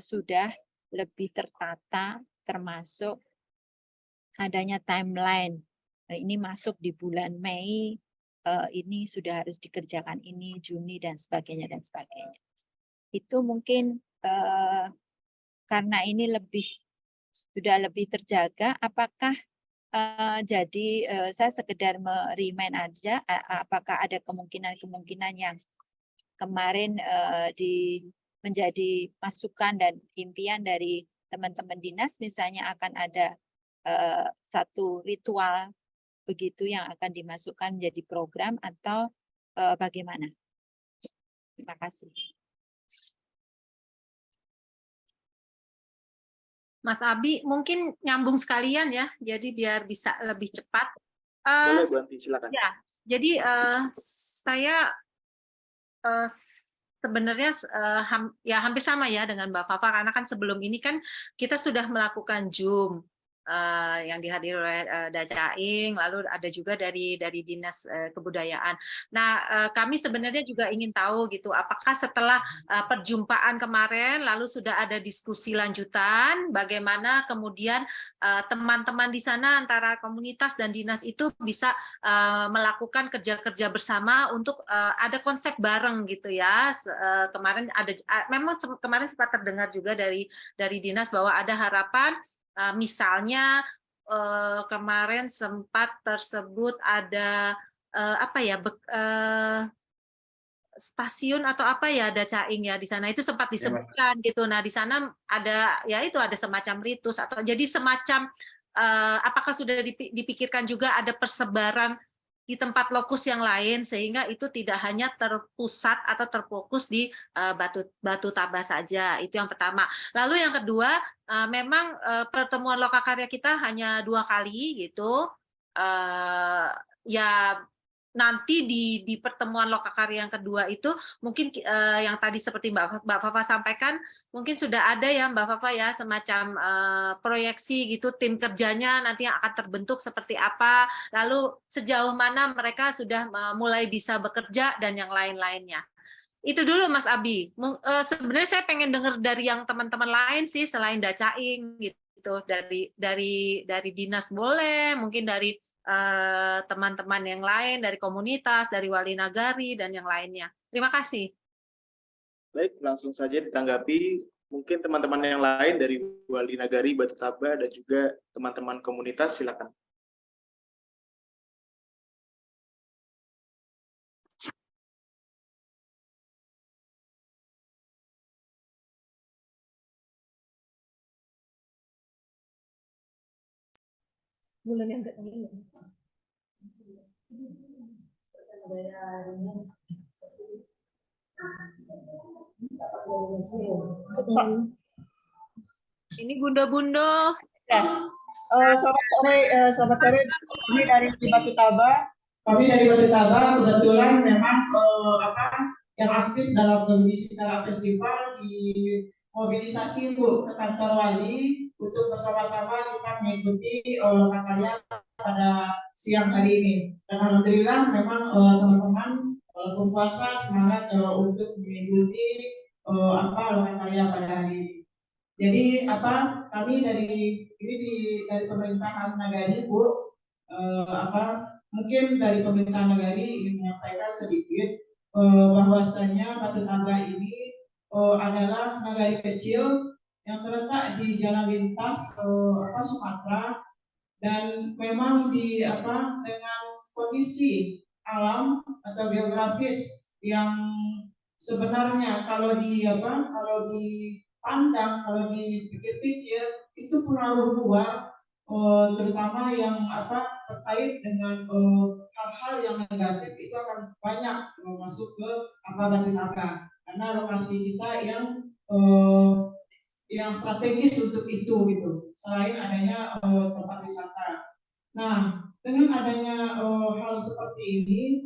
sudah lebih tertata termasuk adanya timeline. Ini masuk di bulan Mei ini sudah harus dikerjakan ini Juni dan sebagainya dan sebagainya. Itu mungkin karena ini sudah lebih terjaga. Apakah jadi saya sekedar remind aja, apakah ada kemungkinan yang kemarin menjadi masukan dan impian dari teman-teman dinas, misalnya akan ada satu ritual begitu yang akan dimasukkan menjadi program atau bagaimana? Terima kasih. Mas Abi, mungkin nyambung sekalian ya, jadi biar bisa lebih cepat. Boleh Bu Anti, silakan. Ya, jadi saya sebenarnya ya hampir sama ya dengan Mbak Fafa, karena kan sebelum ini kan kita sudah melakukan Zoom yang dihadiri oleh Dacaing, lalu ada juga dari Dinas Kebudayaan. Nah, kami sebenarnya juga ingin tahu gitu, apakah setelah perjumpaan kemarin lalu sudah ada diskusi lanjutan, bagaimana kemudian teman-teman di sana antara komunitas dan dinas itu bisa melakukan kerja-kerja bersama untuk ada konsep bareng gitu ya. Kemarin memang kemarin sempat terdengar juga dari dinas bahwa ada harapan. Misalnya kemarin sempat tersebut ada stasiun atau apa ya, ada Caing ya di sana, itu sempat disebutkan gitu. Nah di sana ada ya itu ada semacam ritus atau jadi semacam apakah sudah dipikirkan juga ada persebaran di tempat lokus yang lain sehingga itu tidak hanya terpusat atau terfokus di Batu Tabah saja. Itu yang pertama. Lalu yang kedua, memang pertemuan lokakarya kita hanya 2 kali gitu. Ya nanti di pertemuan lokakarya yang kedua itu mungkin yang tadi seperti Mbak Fafa sampaikan, mungkin sudah ada ya Mbak Fafa ya semacam proyeksi gitu tim kerjanya nanti yang akan terbentuk seperti apa, lalu sejauh mana mereka sudah mulai bisa bekerja dan yang lain-lainnya. Itu dulu Mas Abi. Sebenarnya saya pengen dengar dari yang teman-teman lain sih selain Dacaing gitu, dari dinas boleh, mungkin dari teman-teman yang lain, dari komunitas, dari wali nagari, dan yang lainnya. Terima kasih. Baik, langsung saja ditanggapi. Mungkin teman-teman yang lain dari wali nagari Batu Tabah dan juga teman-teman komunitas, silakan. Belum yang ini. Ini Bundo-Bundo. Ya. Selamat sore. Kami dari Batu Tabah. Kebetulan memang yang aktif dalam kondisi secara festival di mobilisasi Bu ke kantor wali untuk bersama-sama kita mengikuti lokakarya pada siang hari ini. Dan alhamdulillah memang teman-teman walaupun puasa semangat untuk mengikuti lokakarya pada hari ini. Jadi kami dari pemerintahan Nagari Bu, mungkin dari pemerintahan Nagari ingin menyampaikan sedikit bahwasanya Batu Tabah ini adalah nagari kecil yang terletak di jalan lintas Sumatera, dan memang dengan kondisi alam atau geografis yang sebenarnya kalau dipandang, kalau dipikir-pikir itu pengaruh luar, terutama yang terkait dengan hal-hal yang negatif itu akan banyak masuk ke Batu Tabah, karena lokasi kita yang strategis untuk itu gitu, selain adanya tempat wisata. Nah, dengan adanya hal seperti ini,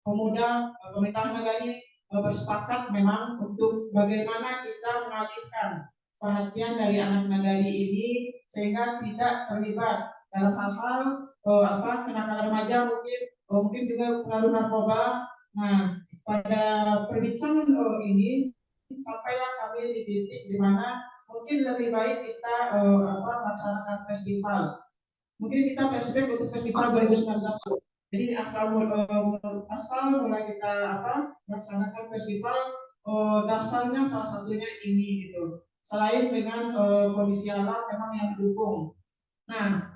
pemuda pemerintahan Nagari bersepakat memang untuk bagaimana kita mengalihkan perhatian dari anak Nagari ini sehingga tidak terlibat dalam hal-hal kenakalan remaja, mungkin juga pengaruh narkoba. Nah, pada perbincangan ini sampailah kami di titik di mana mungkin lebih baik kita melaksanakan festival. mungkin kita flashback untuk festival 2019. Jadi asal mulai kita melaksanakan festival, dasarnya salah satunya ini gitu. Selain dengan kondisi alam memang yang mendukung. Nah,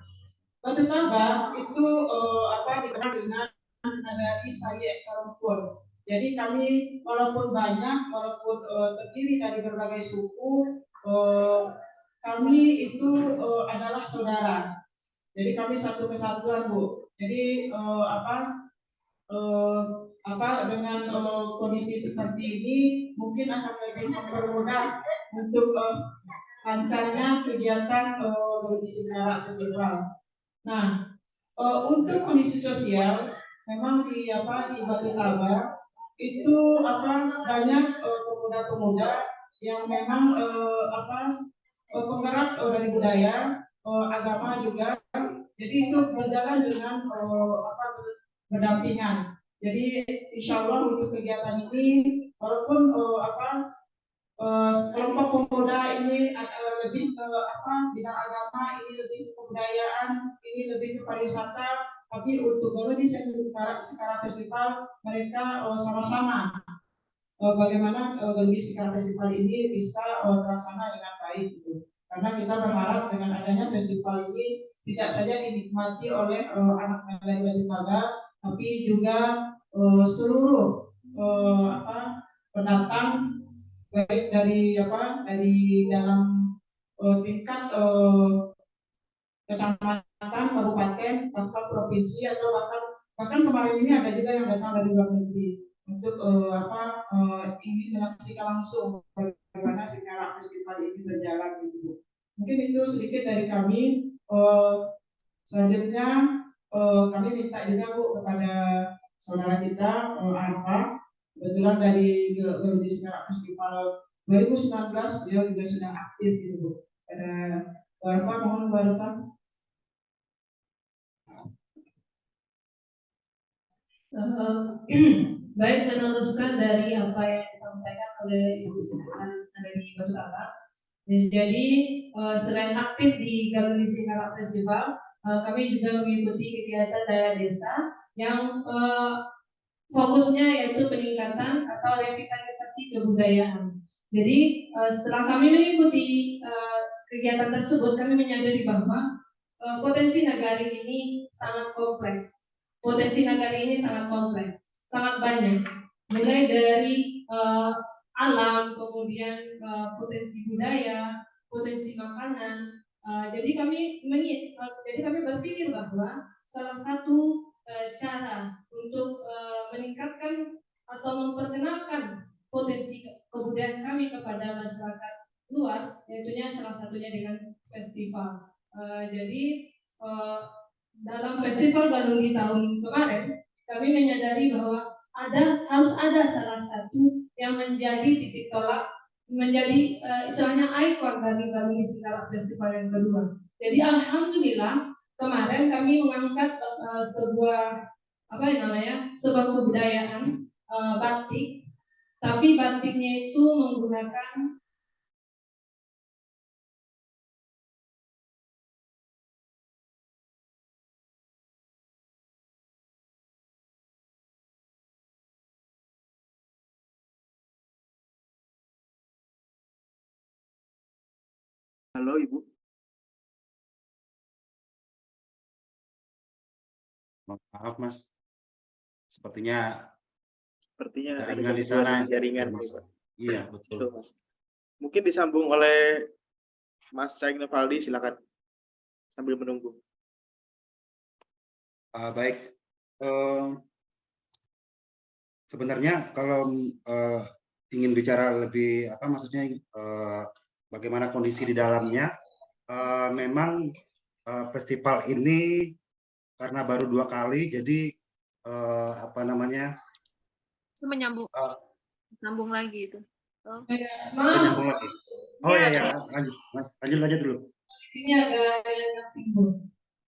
Batu Tabak itu dikenal dengan nagari Saye Eksarumpur. Jadi kami walaupun terdiri dari berbagai suku, kami itu adalah saudara. Jadi kami satu kesatuan, Bu. Jadi dengan kondisi seperti ini mungkin akan lebih mempermudah untuk lancarnya kegiatan Garuda Singkarak Festival. Nah, untuk kondisi sosial memang di Batu Tabak itu banyak pemuda-pemuda yang memang penggerak dari budaya, agama juga. Jadi itu berjalan dengan berdampingan. Jadi insya Allah untuk kegiatan ini walaupun kelompok pemuda ini lebih ke bidang agama, ini lebih ke kebudayaan, ini lebih ke pariwisata, tapi untuk Garuda Singkarak Festival mereka sama-sama bagaimana Garuda Singkarak Festival ini bisa terlaksana dengan baik gitu. Karena kita berharap dengan adanya festival ini tidak saja dinikmati oleh anak nagari Batu Tabak, tapi juga seluruh pendatang baik dari dalam tingkat kecamatan, kabupaten, bahkan provinsi atau bahkan kemarin ini ada juga yang datang dari luar negeri untuk ingin menyaksikan langsung bagaimana Singkarak Festival ini berjalan gitu. Mungkin itu sedikit dari kami. Selanjutnya kami minta juga Bu kepada saudara kita Arfa, kebetulan dari Garuda Singkarak Festival 2019 beliau juga sudah aktif gitu Bu. Ada Arfa, mohon Bu Arfa. Baik, meneruskan dari apa yang disampaikan oleh Ibu Sekretaris dari Batu Tabak. Jadi selain aktif di Garuda Singkarak Festival, kami juga mengikuti kegiatan daya desa yang fokusnya yaitu peningkatan atau revitalisasi kebudayaan. Jadi setelah kami mengikuti kegiatan tersebut, kami menyadari bahwa potensi nagari ini sangat kompleks. Sangat banyak. Mulai dari alam, kemudian potensi budaya, potensi makanan. Jadi kami berpikir bahwa salah satu cara untuk meningkatkan atau memperkenalkan potensi kebudayaan kami kepada masyarakat luar, yaitunya salah satunya dengan festival. Jadi dalam festival Bandung di tahun kemarin, kami menyadari bahwa harus ada salah satu yang menjadi titik tolak, menjadi istilahnya ikon dari Garuda Singkarak Festival yang kedua. Jadi alhamdulillah kemarin kami mengangkat sebuah kebudayaan batik, tapi batiknya itu menggunakan Halo Ibu. Maaf Mas, sepertinya Sepertinya ada jaringan di gangguan sana jaringan. bermasalah. Iya betul. Betul, Mas. Mungkin disambung oleh Mas Caing Novaldi, silakan sambil menunggu. Baik, sebenarnya kalau ingin bicara lebih maksudnya bagaimana kondisi di dalamnya, memang festival ini karena baru 2 kali, jadi Menyambung, sambung lagi itu. menyambung lagi. Oh ya, lanjut dulu. Sini agak timbul.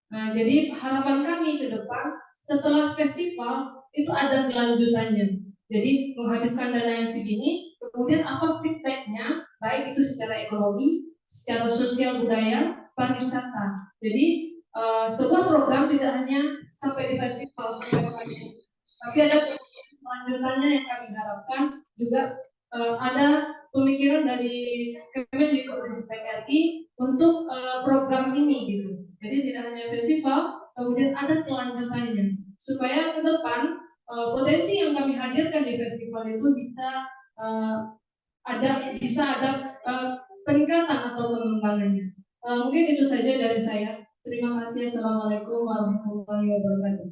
Nah, jadi harapan kami ke depan setelah festival itu ada kelanjutannya. Jadi menghabiskan dana yang segini, kemudian apa feedbacknya, baik itu secara ekonomi, secara sosial budaya, pariwisata. Jadi sebuah program tidak hanya sampai di festival tapi ada lanjutannya yang kami harapkan juga ada pemikiran dari Kemendikbudristek RI untuk program ini gitu. Jadi tidak hanya festival, kemudian ada kelanjutannya supaya ke depan potensi yang kami hadirkan di festival itu bisa ada peningkatan atau pengembangannya. Mungkin itu saja dari saya. Terima kasih. Assalamualaikum warahmatullahi wabarakatuh.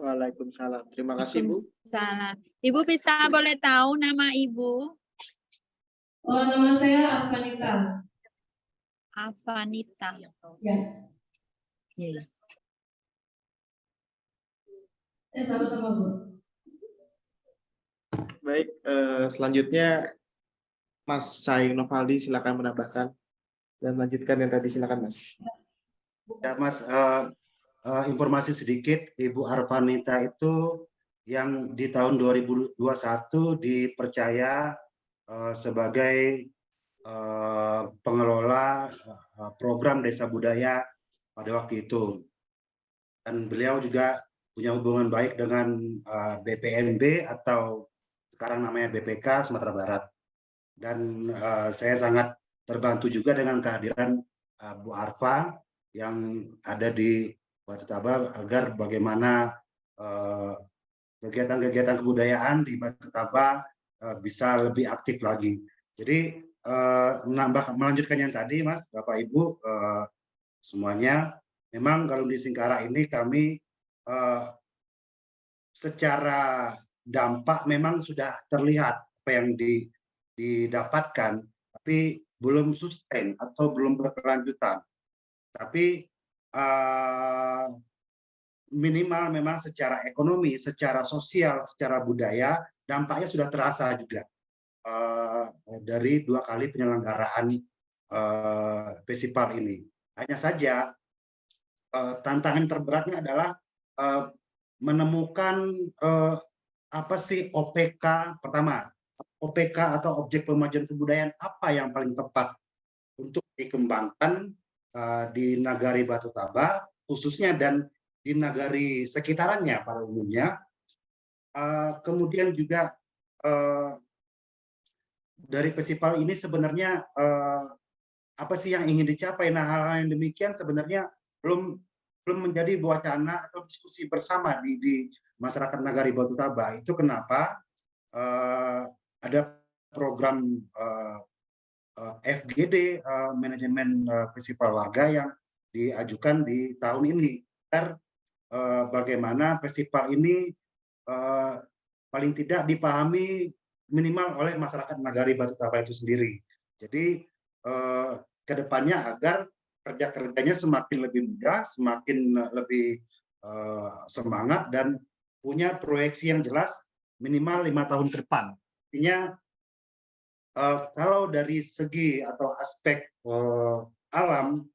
Waalaikumsalam. Terima kasih, Bu. Salah. Ibu bisa boleh tahu nama Ibu? Nama saya Arvanita. Avanita. Ya. Iya. Sama-sama, Bu. Baik, selanjutnya Mas Caing Novaldi silakan menambahkan dan lanjutkan yang tadi, silakan Mas. Ya, Mas, informasi sedikit, Ibu Arvanita itu yang di tahun 2021 dipercaya sebagai pengelola program Desa Budaya pada waktu itu. Dan beliau juga punya hubungan baik dengan BPNB atau sekarang namanya BPK Sumatera Barat. Dan saya sangat terbantu juga dengan kehadiran Bu Arfa yang ada di Batu Taba agar bagaimana kegiatan-kegiatan kebudayaan di Batu Taba bisa lebih aktif lagi. Jadi melanjutkan yang tadi, Mas, Bapak Ibu semuanya, memang Galundi Singkara ini kami secara dampak memang sudah terlihat apa yang didapatkan, tapi belum sustain atau belum berkelanjutan. Tapi minimal memang secara ekonomi, secara sosial, secara budaya, dampaknya sudah terasa juga dari 2 kali penyelenggaraan festival ini. Hanya saja tantangan terberatnya adalah menemukan apa sih OPK pertama, OPK atau objek pemajuan kebudayaan apa yang paling tepat untuk dikembangkan di Nagari Batu Taba khususnya dan di nagari sekitarannya pada umumnya. Kemudian juga dari festival ini sebenarnya apa sih yang ingin dicapai? Nah, hal-hal yang demikian sebenarnya belum menjadi wacana atau diskusi bersama di masyarakat Nagari Batu Taba. Itu kenapa ada program FGD, manajemen festival warga, yang diajukan di tahun ini. Bagaimana festival ini paling tidak dipahami minimal oleh masyarakat Nagari Batu Taba itu sendiri. Jadi kedepannya agar kerja-kerjanya semakin lebih mudah, semakin lebih semangat dan punya proyeksi yang jelas minimal 5 tahun ke depan. Artinya kalau dari segi atau aspek alam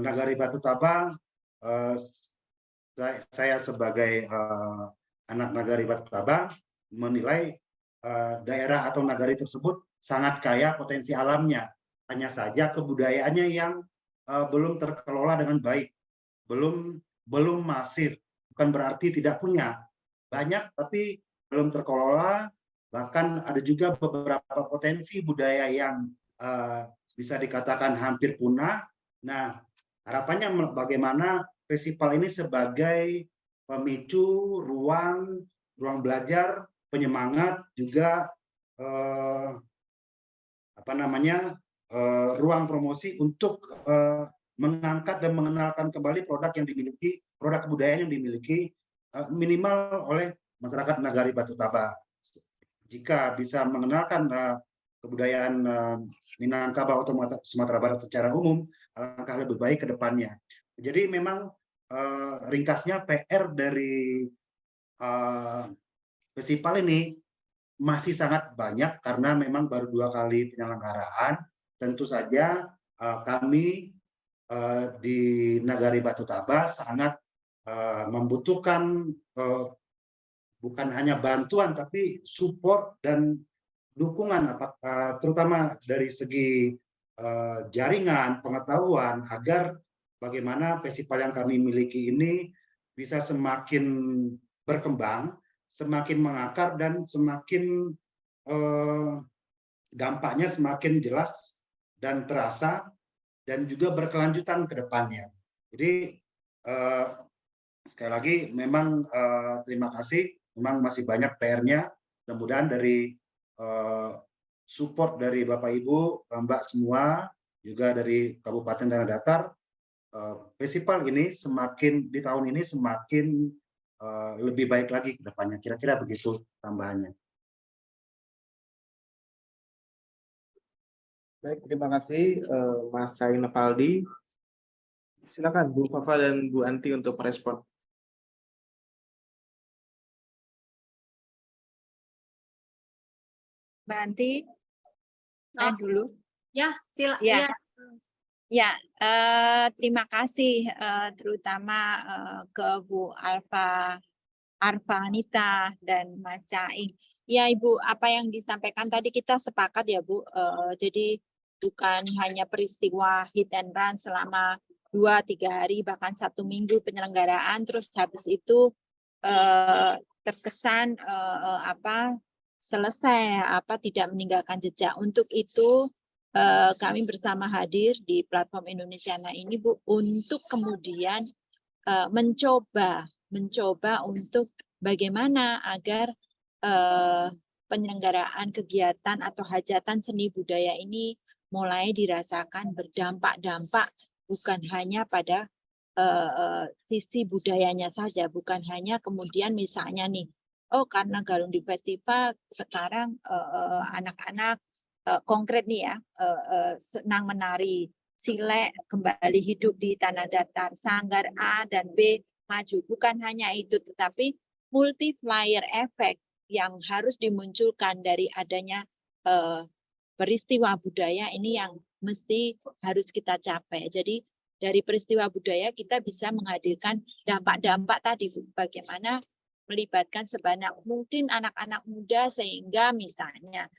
Nagari Batu Taba, saya sebagai anak Nagari Batu Taba menilai daerah atau nagari tersebut sangat kaya potensi alamnya. Hanya saja kebudayaannya yang belum terkelola dengan baik, belum masif. Bukan berarti tidak punya, banyak tapi belum terkelola. Bahkan ada juga beberapa potensi budaya yang bisa dikatakan hampir punah. Nah, harapannya bagaimana festival ini sebagai pemicu ruang belajar, penyemangat, juga ruang promosi untuk mengangkat dan mengenalkan kembali produk yang dimiliki, produk kebudayaan yang dimiliki minimal oleh masyarakat Nagari Batu Taba. Jika bisa mengenalkan kebudayaan Minangkabau atau Sumatera Barat secara umum, alangkah lebih baik ke depannya. Jadi memang ringkasnya PR dari festival ini masih sangat banyak karena memang baru 2 kali penyelenggaraan. Tentu saja kami di Nagari Batu Taba sangat membutuhkan bukan hanya bantuan tapi support dan dukungan, terutama dari segi jaringan pengetahuan, agar bagaimana festival yang kami miliki ini bisa semakin berkembang, semakin mengakar, dan semakin dampaknya semakin jelas dan terasa, dan juga berkelanjutan ke depannya. Jadi sekali lagi memang terima kasih, memang masih banyak PR-nya. Mudah-mudahan dari support dari Bapak Ibu, Mbak semua, juga dari Kabupaten Tanah Datar, festival ini semakin di tahun ini semakin lebih baik lagi ke depannya. Kira-kira begitu tambahannya. Baik, terima kasih Mas Ca'ing Novaldi. Silakan Bu Fafa dan Bu Anti untuk merespon. Mbak Anti, saya Oh. dulu. Ya, silakan. Ya. Ya. Ya, terima kasih terutama ke Bu Arfanita dan Mas Ca'ing. Ya Ibu, apa yang disampaikan tadi kita sepakat ya Bu. Jadi bukan hanya peristiwa hit and run selama 2-3 hari, bahkan 1 minggu penyelenggaraan, terus habis itu terkesan selesai, tidak meninggalkan jejak. Untuk itu kami bersama hadir di platform Indonesiana ini Bu, untuk kemudian mencoba untuk bagaimana agar penyelenggaraan kegiatan atau hajatan seni budaya ini mulai dirasakan berdampak-dampak, bukan hanya pada sisi budayanya saja, bukan hanya kemudian misalnya nih, oh karena Galunding Festival sekarang anak-anak konkret nih ya, senang menari, Silek kembali hidup di Tanah Datar, Sanggar A dan B maju. Bukan hanya itu, tetapi multiplier effect yang harus dimunculkan dari adanya peristiwa budaya ini yang mesti harus kita capai. Jadi dari peristiwa budaya kita bisa menghadirkan dampak-dampak tadi, bagaimana melibatkan sebanyak mungkin anak-anak muda sehingga misalnya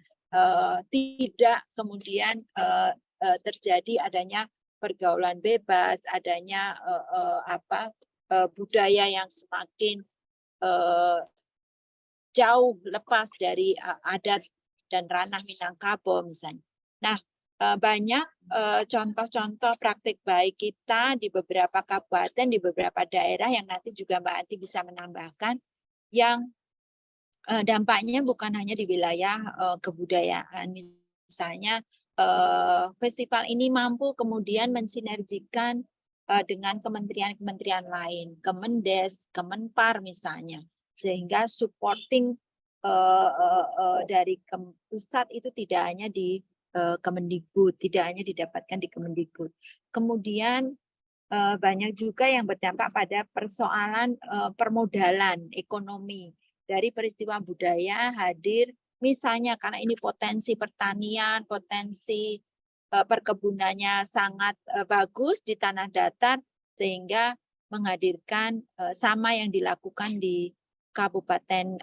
tidak kemudian terjadi adanya pergaulan bebas, adanya budaya yang semakin jauh lepas dari adat dan ranah Minangkabau misalnya. Nah, banyak contoh-contoh praktik baik kita di beberapa kabupaten, di beberapa daerah yang nanti juga Mbak Anti bisa menambahkan, yang dampaknya bukan hanya di wilayah kebudayaan. Misalnya festival ini mampu kemudian mensinergikan dengan kementerian-kementerian lain, Kemendes, Kemenpar misalnya, sehingga supporting dari pusat itu tidak hanya di Kemendikbud, tidak hanya didapatkan di Kemendikbud. Kemudian banyak juga yang berdampak pada persoalan permodalan ekonomi dari peristiwa budaya hadir. Misalnya karena ini potensi pertanian, potensi perkebunannya sangat bagus di Tanah Datar, sehingga menghadirkan sama yang dilakukan di Kabupaten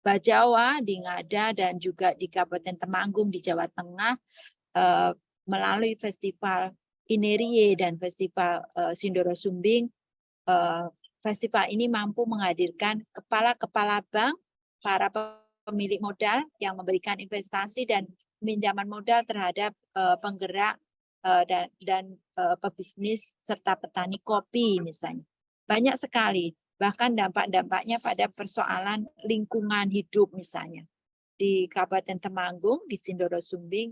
Bajawa, di Ngada, dan juga di Kabupaten Temanggung di Jawa Tengah melalui festival Inerie dan festival Sindoro Sumbing. Festival ini mampu menghadirkan kepala-kepala bank, para pemilik modal yang memberikan investasi dan pinjaman modal terhadap penggerak dan pebisnis serta petani kopi misalnya. Banyak sekali, bahkan dampak-dampaknya pada persoalan lingkungan hidup misalnya. Di Kabupaten Temanggung, di Sindoro Sumbing,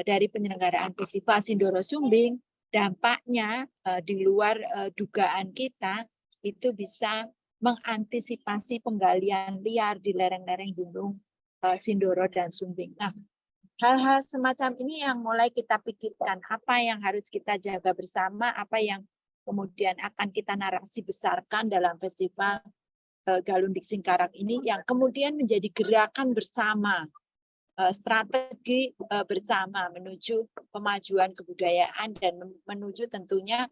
dari penyelenggaraan festival Sindoro Sumbing, dampaknya di luar dugaan kita, itu bisa mengantisipasi penggalian liar di lereng-lereng gunung Sindoro dan Sumbing. Nah, hal-hal semacam ini yang mulai kita pikirkan, apa yang harus kita jaga bersama, apa yang kemudian akan kita narasi besarkan dalam festival Galunding Singkarak ini, yang kemudian menjadi gerakan bersama, strategi bersama menuju kemajuan kebudayaan dan menuju tentunya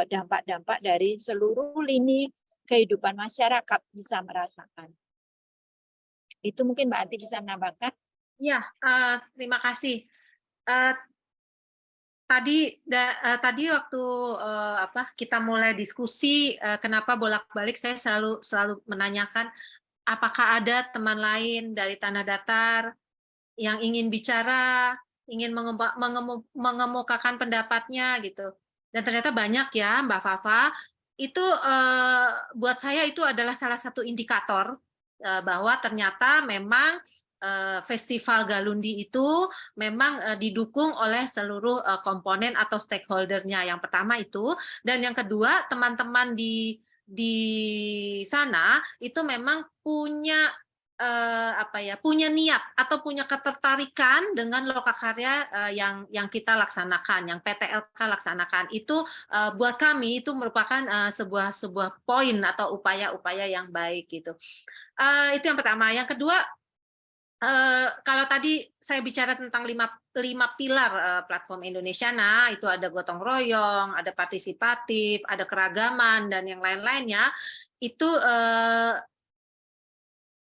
dampak-dampak dari seluruh lini kehidupan masyarakat bisa merasakan. Itu mungkin Mbak Anti bisa menambahkan. Ya, terima kasih. tadi waktu kita mulai diskusi, kenapa bolak-balik saya selalu menanyakan apakah ada teman lain dari Tanah Datar yang ingin bicara, ingin mengemukakan pendapatnya gitu. Dan ternyata banyak ya, Mbak Fafa. Itu buat saya itu adalah salah satu indikator bahwa ternyata memang Festival Galundi itu memang didukung oleh seluruh komponen atau stakeholder-nya. Yang pertama itu, dan yang kedua teman-teman di sana itu memang punya punya niat atau punya ketertarikan dengan lokakarya yang kita laksanakan, yang PTLK laksanakan. Itu buat kami itu merupakan sebuah poin atau upaya-upaya yang baik gitu. Itu yang pertama. Yang kedua, kalau tadi saya bicara tentang lima pilar platform Indonesia, nah itu ada gotong royong, ada partisipatif, ada keragaman, dan yang lain-lainnya, itu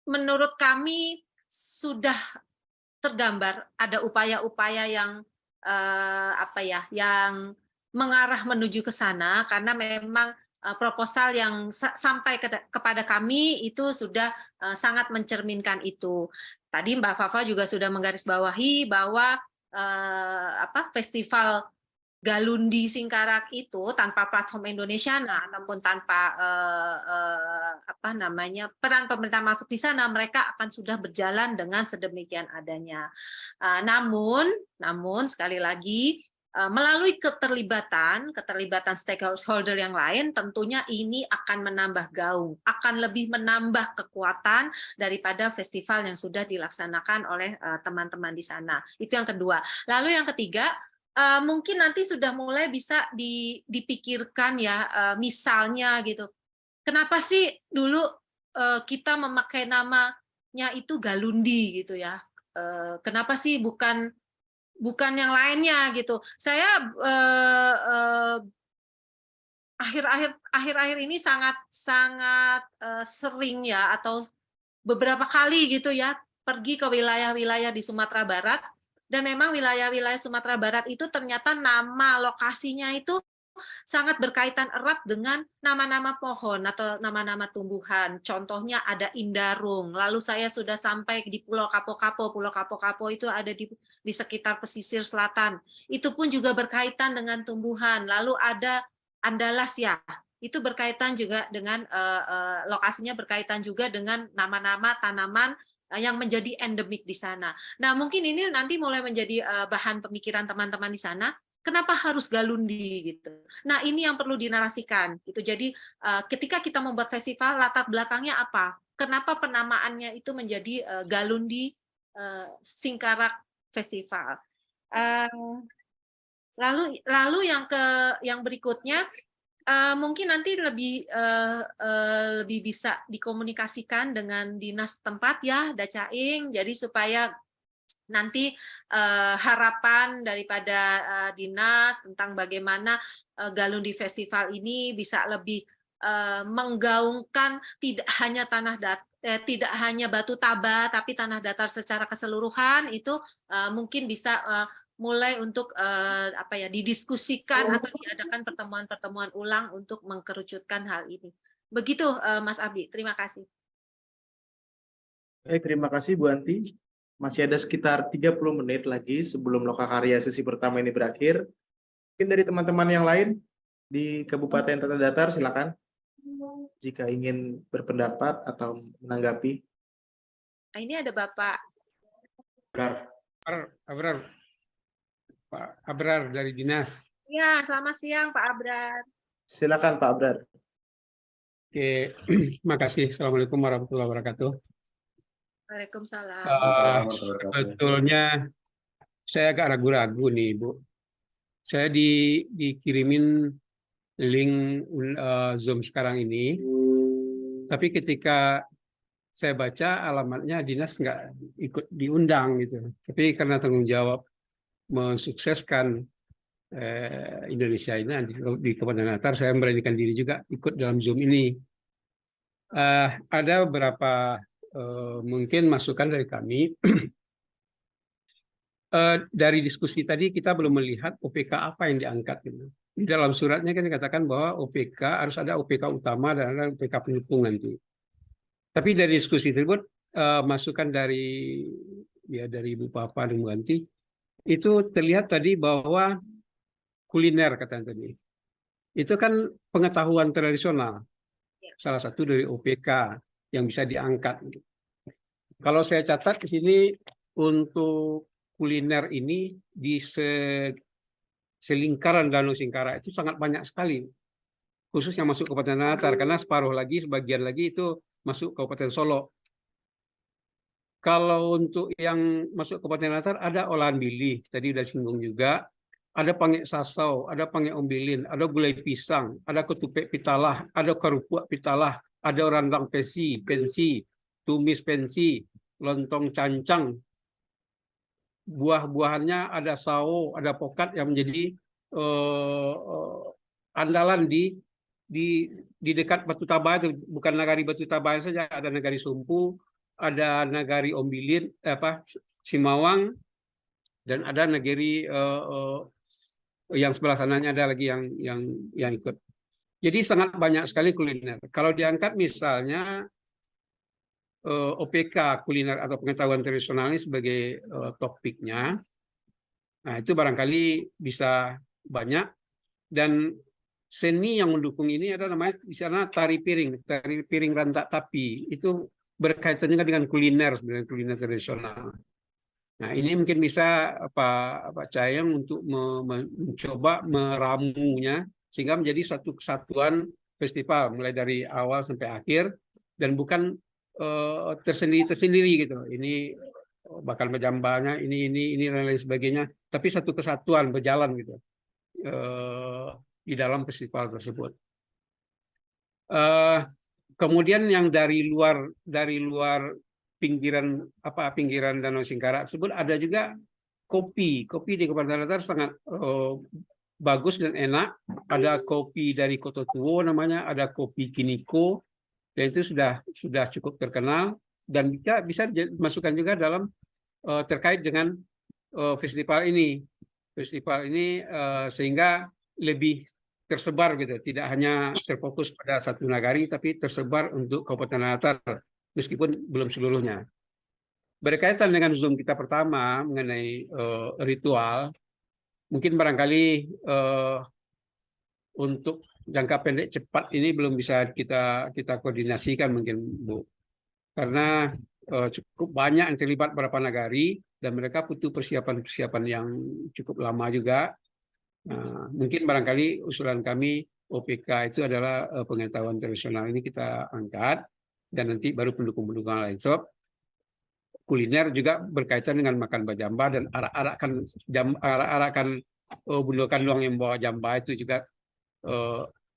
menurut kami sudah tergambar ada upaya-upaya yang yang mengarah menuju ke sana, karena memang proposal yang sampai kepada kami itu sudah sangat mencerminkan itu. Tadi Mbak Fafa juga sudah menggarisbawahi bahwa festival Galundi Singkarak itu tanpa platform Indonesia, namun tanpa peran pemerintah masuk di sana, mereka akan sudah berjalan dengan sedemikian adanya. Namun sekali lagi, melalui keterlibatan stakeholder yang lain, tentunya ini akan menambah gaung, akan lebih menambah kekuatan daripada festival yang sudah dilaksanakan oleh teman-teman di sana. Itu yang kedua. Lalu yang ketiga, mungkin nanti sudah mulai bisa dipikirkan ya, misalnya gitu. Kenapa sih dulu kita memakai namanya itu Galundi gitu ya? Kenapa sih bukan yang lainnya gitu? Saya akhir-akhir ini sangat sering ya, atau beberapa kali gitu ya, pergi ke wilayah-wilayah di Sumatera Barat, dan memang wilayah-wilayah Sumatera Barat itu ternyata nama lokasinya itu sangat berkaitan erat dengan nama-nama pohon atau nama-nama tumbuhan. Contohnya ada Indarung. Lalu saya sudah sampai di Pulau Kapo-Kapo. Pulau Kapo-Kapo itu ada di sekitar pesisir selatan. Itu pun juga berkaitan dengan tumbuhan. Lalu ada Andalas ya. Itu berkaitan juga dengan lokasinya, berkaitan juga dengan nama-nama tanaman yang menjadi endemik di sana. Nah, mungkin ini nanti mulai menjadi bahan pemikiran teman-teman di sana. Kenapa harus Galundi gitu? Nah, ini yang perlu dinarasikan gitu. Jadi ketika kita membuat festival, latar belakangnya apa? Kenapa penamaannya itu menjadi Galundi Singkarak Festival? Lalu yang berikutnya, mungkin nanti lebih bisa dikomunikasikan dengan dinas tempat ya, Dacaing, jadi supaya nanti harapan daripada dinas tentang bagaimana Galundi Festival ini bisa lebih menggaungkan tidak hanya Batu Taba, tapi Tanah Datar secara keseluruhan, itu mungkin bisa mulai untuk didiskusikan atau diadakan pertemuan-pertemuan ulang untuk mengkerucutkan hal ini. Begitu Mas Abdi, terima kasih. Baik, terima kasih Bu Anti. Masih ada sekitar 30 menit lagi sebelum Lokakarya sesi pertama ini berakhir. Mungkin dari teman-teman yang lain di Kabupaten Tanah Datar, silakan jika ingin berpendapat atau menanggapi. Nah, ini ada Bapak Abrar. Pak Abrar dari dinas. Ya, selamat siang Pak Abrar. Silakan Pak Abrar. Oke, terima kasih. Assalamualaikum warahmatullahi wabarakatuh. Waalaikumsalam. Sebetulnya saya agak ragu-ragu nih, Bu. Saya dikirimin link Zoom sekarang ini, tapi ketika saya baca alamatnya dinas nggak ikut diundang gitu. Tapi karena tanggung jawab mensukseskan Indonesia ini di Kabupaten Datar, saya memberanikan diri juga ikut dalam Zoom ini. Ada beberapa mungkin masukan dari kami. dari diskusi tadi kita belum melihat OPK apa yang diangkat gitu. Di dalam suratnya kan dikatakan bahwa OPK harus ada OPK utama dan ada OPK pendukung nanti. Tapi dari diskusi tersebut masukan dari Ibu Papa dan Bu Anti itu terlihat tadi bahwa kuliner katanya tadi. Itu kan pengetahuan tradisional. Salah satu dari OPK yang bisa diangkat. Kalau saya catat di sini untuk kuliner ini di selingkaran Danau Singkara itu sangat banyak sekali. Khusus yang masuk Kabupaten Tanah Datar karena sebagian lagi itu masuk Kabupaten Solo. Kalau untuk yang masuk Kabupaten Tanah Datar ada olahan bilih, tadi udah singgung juga. Ada pangek sasau, ada pangek ombilin, ada gulai pisang, ada ketupek pitalah, ada kerupuk pitalah, ada randang pensi, tumis pensi, lontong cancang. Buah-buahannya ada sao, ada pokat yang menjadi andalan di dekat Batu Tabah itu, bukan nagari Batu Tabah saja, ada nagari Sumpu, ada nagari Ombilin, Simawang, dan ada nagari yang sebelah sananya ada lagi yang ikut. Jadi sangat banyak sekali kuliner. Kalau diangkat misalnya OPK kuliner atau pengetahuan tradisional ini sebagai topiknya, nah itu barangkali bisa banyak. Dan seni yang mendukung ini ada namanya di sana tari piring rantak tapi itu berkaitan juga dengan kuliner sebenarnya, kuliner tradisional. Nah ini mungkin bisa Pak Cahayang untuk mencoba meramunya sehingga menjadi suatu kesatuan festival mulai dari awal sampai akhir dan bukan tersendiri gitu. Ini bakal berjambanya ini dan lain sebagainya, tapi satu kesatuan berjalan gitu di dalam festival tersebut. Kemudian yang dari luar pinggiran Danau Singkara tersebut ada juga kopi di Kabupaten Tanah Datar sangat bagus dan enak. Ada kopi dari Koto Tuo namanya, ada kopi Kiniko, dan itu sudah cukup terkenal dan bisa dimasukkan juga dalam terkait dengan festival ini sehingga lebih tersebar gitu, tidak hanya terfokus pada satu nagari tapi tersebar untuk Kabupaten Tanah Datar meskipun belum seluruhnya. Berkaitan dengan Zoom kita pertama mengenai ritual, mungkin barangkali untuk jangka pendek cepat ini belum bisa kita koordinasikan mungkin Bu, karena cukup banyak yang terlibat beberapa nagari dan mereka butuh persiapan yang cukup lama juga. Mungkin barangkali usulan kami OPK itu adalah pengetahuan tradisional ini kita angkat dan nanti baru pendukung-pendukung lain. So kuliner juga berkaitan dengan makan bajamba dan arak-arakan bulu kandung yang bawa jamba itu juga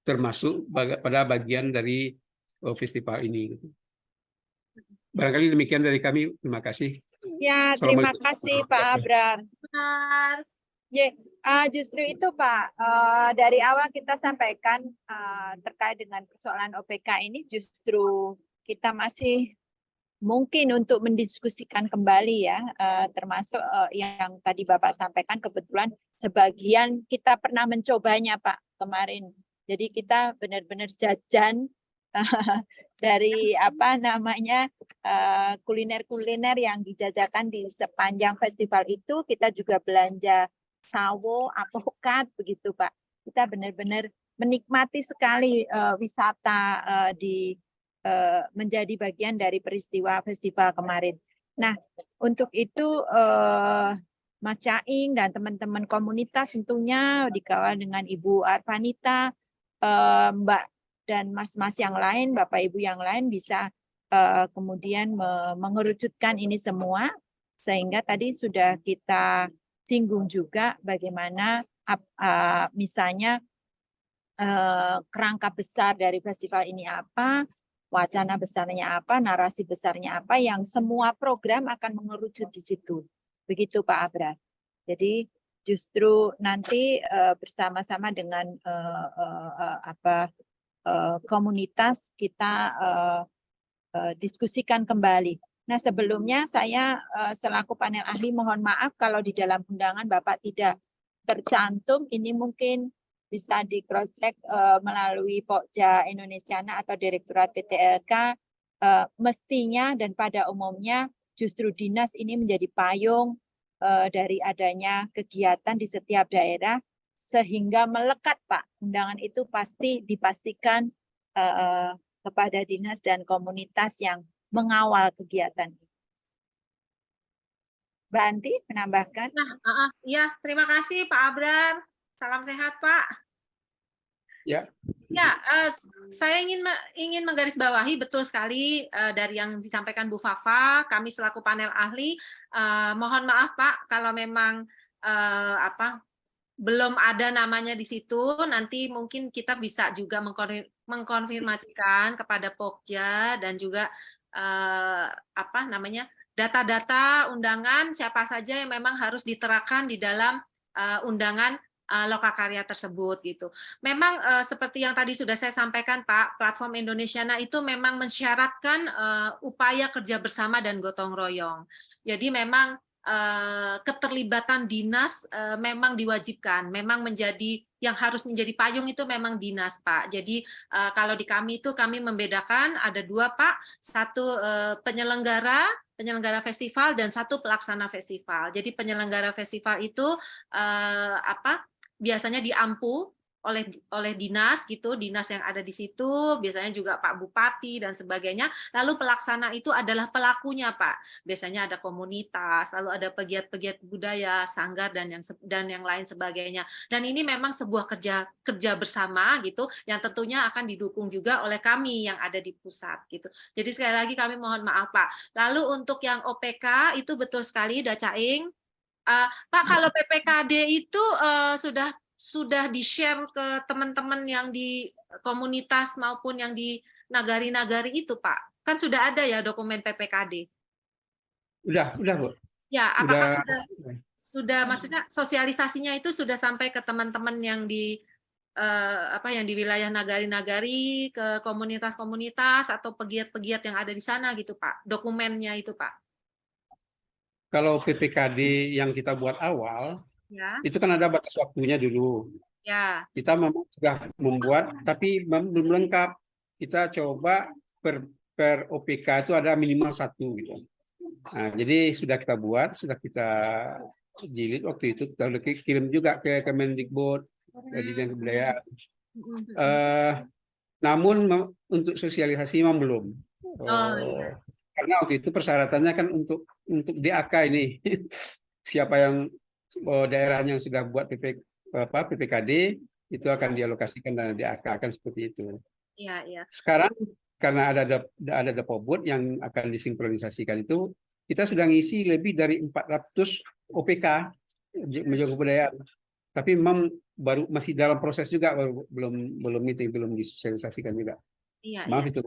termasuk pada bagian dari festival ini. Barangkali demikian dari kami. Terima kasih. Ya, terima kasih Pak Abrar. Justru itu Pak, dari awal kita sampaikan terkait dengan persoalan OPK ini justru kita masih mungkin untuk mendiskusikan kembali ya, termasuk yang tadi Bapak sampaikan kebetulan sebagian kita pernah mencobanya Pak kemarin. Jadi kita benar-benar jajan dari kuliner-kuliner yang dijajakan di sepanjang festival itu, kita juga belanja sawo, apokat begitu Pak. Kita benar-benar menikmati sekali wisata menjadi bagian dari peristiwa festival kemarin. Nah, untuk itu Mas Caing dan teman-teman komunitas tentunya dikawal dengan Ibu Arvanita, Mbak dan Mas-mas yang lain, Bapak Ibu yang lain bisa kemudian mengerucutkan ini semua sehingga tadi sudah kita singgung juga bagaimana misalnya kerangka besar dari festival ini apa, wacana besarnya apa, narasi besarnya apa, yang semua program akan mengerucut di situ. Begitu Pak Abrar. Jadi justru nanti bersama-sama dengan komunitas kita diskusikan kembali Nah, sebelumnya saya selaku panel ahli mohon maaf kalau di dalam undangan Bapak tidak tercantum. Ini mungkin bisa di cross check melalui Pokja Indonesiana atau Direktorat PTLK. Mestinya dan pada umumnya justru dinas ini menjadi payung dari adanya kegiatan di setiap daerah sehingga melekat, Pak. Undangan itu pasti dipastikan kepada dinas dan komunitas yang mengawal kegiatan ini. Mbak Anti menambahkan. Nah, ya, terima kasih Pak Abrar. Salam sehat, Pak. Ya. Ya, saya ingin menggarisbawahi betul sekali dari yang disampaikan Bu Fafa. Kami selaku panel ahli, mohon maaf Pak kalau memang belum ada namanya di situ. Nanti mungkin kita bisa juga mengkonfirmasikan kepada Pokja dan juga data-data undangan siapa saja yang memang harus diterapkan di dalam undangan lokakarya tersebut gitu. Memang seperti yang tadi sudah saya sampaikan Pak, platform Indonesiana itu memang mensyaratkan upaya kerja bersama dan gotong royong. Jadi memang keterlibatan dinas memang diwajibkan, memang menjadi yang harus menjadi payung itu memang dinas Pak. Jadi kalau di kami itu kami membedakan ada dua Pak, satu penyelenggara festival dan satu pelaksana festival. Jadi penyelenggara festival itu biasanya diampu oleh dinas gitu, dinas yang ada di situ, biasanya juga Pak Bupati dan sebagainya. Lalu pelaksana itu adalah pelakunya Pak. Biasanya ada komunitas, lalu ada pegiat-pegiat budaya, sanggar dan yang lain sebagainya. Dan ini memang sebuah kerja bersama gitu, yang tentunya akan didukung juga oleh kami yang ada di pusat gitu. Jadi sekali lagi kami mohon maaf Pak. Lalu untuk yang OPK itu betul sekali Dacaing. Pak, kalau PPKD itu sudah di-share ke teman-teman yang di komunitas maupun yang di nagari-nagari itu, Pak? Kan sudah ada ya dokumen PPKD. Udah, Bu. Ya, apakah Udah. sudah maksudnya sosialisasinya itu sudah sampai ke teman-teman yang di yang di wilayah nagari-nagari, ke komunitas-komunitas atau pegiat-pegiat yang ada di sana gitu, Pak? Dokumennya itu, Pak. Kalau PPKD yang kita buat awal, Ya. itu kan ada batas waktunya dulu. Ya. Kita memang sudah membuat, tapi belum lengkap. Kita coba per OPK itu ada minimal 1 gitu. Nah, jadi sudah kita buat, sudah kita jilid waktu itu, kita kirim juga ke Kemendikbud, ke Dinas Kebudayaan. Namun untuk sosialisasi memang belum. Iya. Karena waktu itu persyaratannya kan untuk DAK ini siapa yang daerahnya yang sudah buat PPKD itu akan dialokasikan dana DAK, akan seperti itu. Iya. Sekarang karena ada Depobud yang akan disinkronisasikan itu, kita sudah ngisi lebih dari 400 OPK menjaga kebudayaan. Tapi memang masih dalam proses juga, belum disosialisasikan juga. Iya. Maaf itu.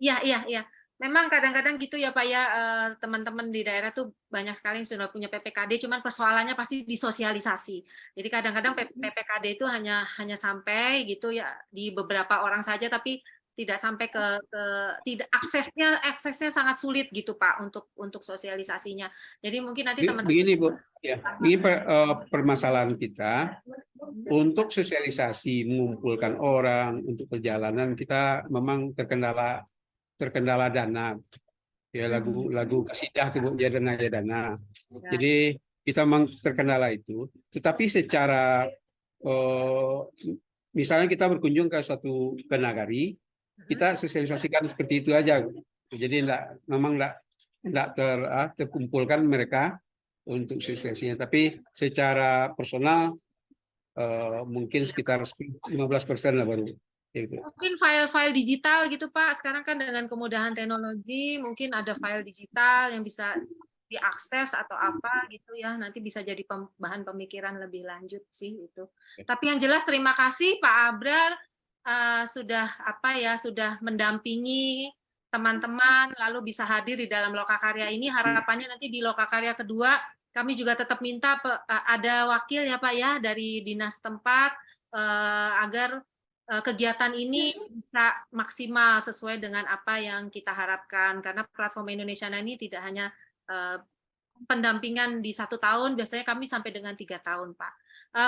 Iya. Memang kadang-kadang gitu ya Pak ya, teman-teman di daerah tuh banyak sekali yang sudah punya PPKD, cuman persoalannya pasti disosialisasi. Jadi kadang-kadang PPKD itu hanya sampai gitu ya di beberapa orang saja, tapi tidak sampai tidak aksesnya sangat sulit gitu Pak untuk sosialisasinya. Jadi mungkin nanti teman-teman begini Bu, ya, ini permasalahan kita untuk sosialisasi, mengumpulkan orang untuk perjalanan, kita memang terkendala dana, ya lagu kasidah tuh ya dana. Jadi kita memang terkendala itu. Tetapi secara misalnya kita berkunjung ke suatu nagari, kita sosialisasikan seperti itu aja. Jadi memang enggak terkumpulkan mereka untuk sosialisasinya. Tapi secara personal mungkin sekitar 15% lah baru. Mungkin file-file digital gitu Pak, sekarang kan dengan kemudahan teknologi mungkin ada file digital yang bisa diakses atau apa gitu ya, nanti bisa jadi bahan pemikiran lebih lanjut sih itu. Tapi yang jelas terima kasih Pak Abrar sudah mendampingi teman-teman lalu bisa hadir di dalam Lokakarya ini. Harapannya nanti di Lokakarya kedua kami juga tetap minta ada wakil ya Pak ya dari dinas tempat agar kegiatan ini bisa maksimal sesuai dengan apa yang kita harapkan, karena platform Indonesia ini tidak hanya pendampingan di 1 tahun, biasanya kami sampai dengan 3 tahun, Pak.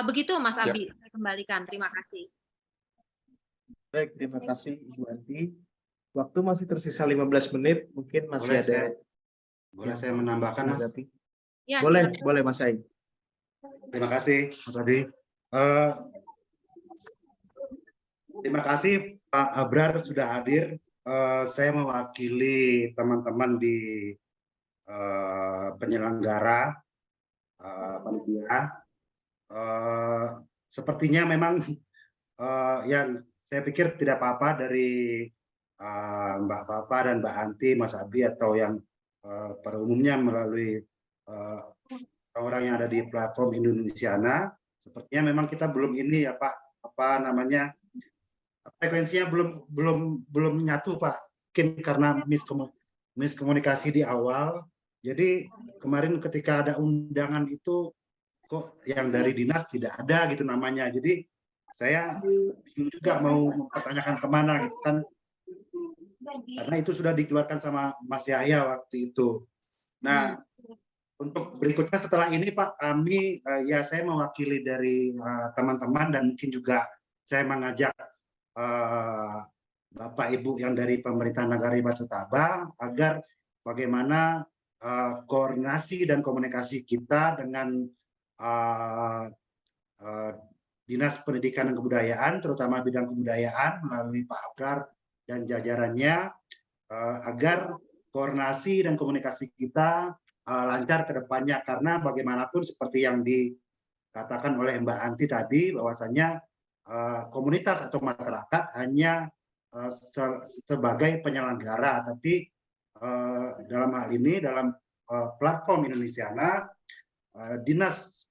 Begitu Mas Siap. Abi, saya kembalikan. Terima kasih. Baik, terima kasih Ibu Anti. Waktu masih tersisa 15 menit, mungkin masih Boleh ada Boleh yang saya menambahkan, Mas? menanggapi. Ya, Boleh, silakan. boleh Mas Said. Terima kasih, Mas Adi. Terima kasih Pak Abrar sudah hadir. Saya mewakili teman-teman di penyelenggara panitia. Sepertinya memang yang saya pikir tidak apa-apa dari Mbak Papa dan Mbak Anti, Mas Abi, atau yang pada umumnya melalui orang yang ada di platform Indonesiana. Sepertinya memang kita belum ini ya Pak, apa namanya, frekuensinya belum nyatu Pak. Mungkin karena miskomunikasi di awal. Jadi kemarin ketika ada undangan itu kok yang dari dinas tidak ada gitu namanya. Jadi saya bingung juga mau mempertanyakan kemana gitu kan. Karena itu sudah dikeluarkan sama Mas Yahya waktu itu. Nah, untuk berikutnya setelah ini Pak, kami ya saya mewakili dari teman-teman dan mungkin juga saya mengajak Bapak Ibu yang dari pemerintah Nagari Batu Taba agar bagaimana koordinasi dan komunikasi kita dengan Dinas Pendidikan dan Kebudayaan, terutama bidang kebudayaan melalui Pak Abrar dan jajarannya, agar koordinasi dan komunikasi kita lancar ke depannya, karena bagaimanapun seperti yang dikatakan oleh Mbak Anti tadi, bahwasanya komunitas atau masyarakat hanya sebagai penyelenggara, tapi dalam hal ini dalam platform Indonesiana, dinas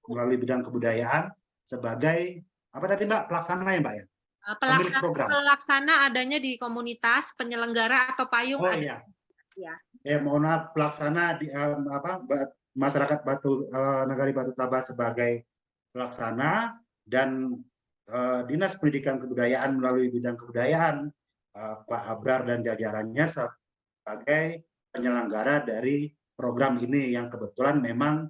melalui bidang kebudayaan sebagai apa tadi Mbak, pelaksana ya Mbak ya? Pemilik program. Pelaksana adanya di komunitas, penyelenggara atau payung. Oh ada. iya. Mohon maaf, pelaksana di masyarakat Nagari Batu Taba sebagai pelaksana dan Dinas Pendidikan Kebudayaan melalui bidang kebudayaan Pak Abrar dan jajarannya sebagai penyelenggara dari program ini yang kebetulan memang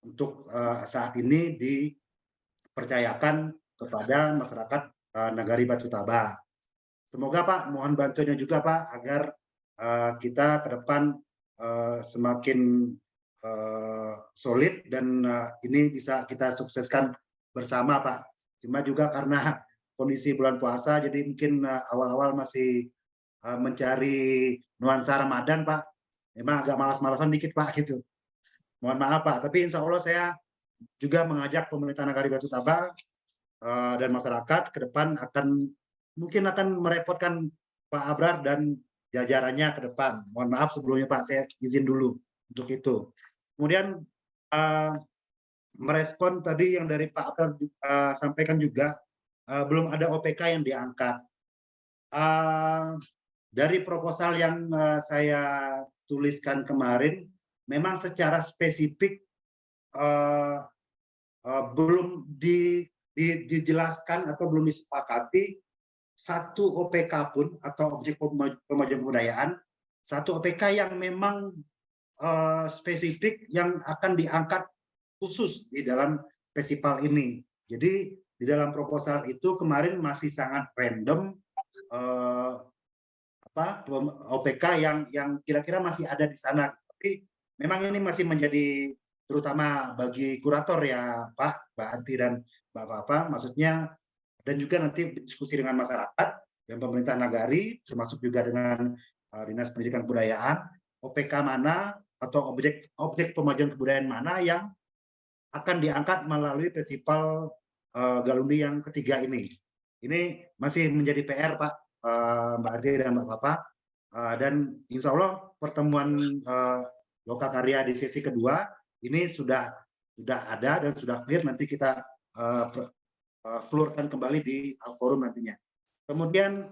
untuk saat ini dipercayakan kepada masyarakat Nagari Batu Taba. Semoga Pak, mohon bantuannya juga Pak agar kita ke depan semakin solid dan ini bisa kita sukseskan bersama Pak. Cuma juga karena kondisi bulan puasa, jadi mungkin awal-awal masih mencari nuansa Ramadan Pak. Memang agak malas-malasan dikit Pak gitu. Mohon maaf Pak, tapi insya Allah saya juga mengajak pemerintah Nagari Batu Taba dan masyarakat ke depan mungkin akan merepotkan Pak Abrar dan jajarannya ke depan. Mohon maaf sebelumnya Pak, saya izin dulu untuk itu. Kemudian merespon tadi yang dari Pak Abrar sampaikan juga, belum ada OPK yang diangkat. Dari proposal yang saya tuliskan kemarin, memang secara spesifik belum dijelaskan atau belum disepakati satu OPK pun atau objek pemajuan kebudayaan, satu OPK yang memang spesifik yang akan diangkat khusus di dalam festival ini. Jadi di dalam proposal itu kemarin masih sangat random OPK yang kira-kira masih ada di sana. Tapi memang ini masih menjadi terutama bagi kurator ya Pak, Mbak Anti dan Mbak Papa, maksudnya, dan juga nanti diskusi dengan masyarakat dan pemerintah Nagari, termasuk juga dengan Dinas Pendidikan Kebudayaan, OPK mana atau objek pemajuan kebudayaan mana yang akan diangkat melalui festival Galundi yang ketiga ini. Ini masih menjadi PR Pak, Mbak Anti dan Mbak Papa, dan insya Allah pertemuan Lokakarya di sesi kedua ini sudah ada dan sudah clear, nanti kita flurkan kembali di forum nantinya. Kemudian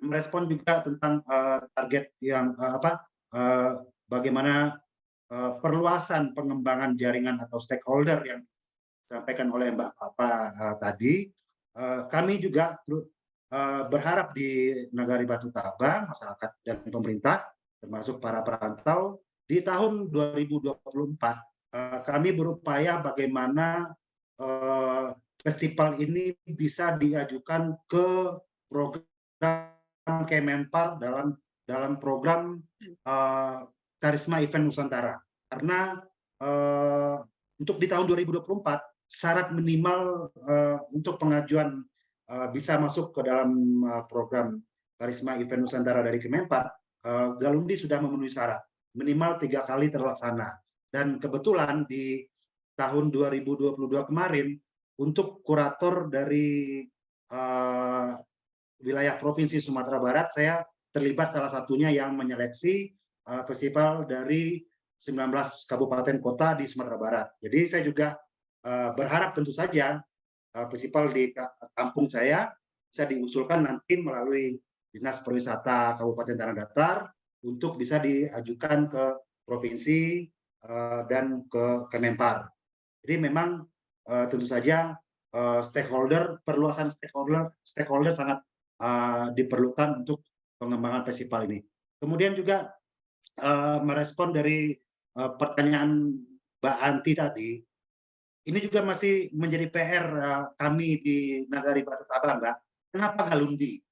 merespon juga tentang target yang bagaimana perluasan pengembangan jaringan atau stakeholder yang disampaikan oleh Mbak Papa tadi. kami juga berharap di Nagari Batu Taba, masyarakat dan pemerintah, termasuk para perantau, di tahun 2024 kami berupaya bagaimana festival ini bisa diajukan ke program Kemenpar dalam program Karisma Event Nusantara. Karena untuk di tahun 2024 syarat minimal untuk pengajuan bisa masuk ke dalam program Karisma Event Nusantara dari Kemenpar, Galundi sudah memenuhi syarat minimal 3 kali terlaksana. Dan kebetulan di tahun 2022 kemarin untuk kurator dari wilayah Provinsi Sumatera Barat, saya terlibat salah satunya yang menyeleksi festival dari 19 kabupaten kota di Sumatera Barat. Jadi saya juga berharap tentu saja festival di kampung saya bisa diusulkan nanti melalui Dinas Pariwisata Kabupaten Tanah Datar untuk bisa diajukan ke provinsi dan ke Kemenpar. Jadi memang tentu saja perluasan stakeholder sangat diperlukan untuk pengembangan festival ini. Kemudian juga merespon dari pertanyaan Mbak Anti tadi, ini juga masih menjadi PR kami di Nagari Batu Taba, Mbak. Kenapa Galundi?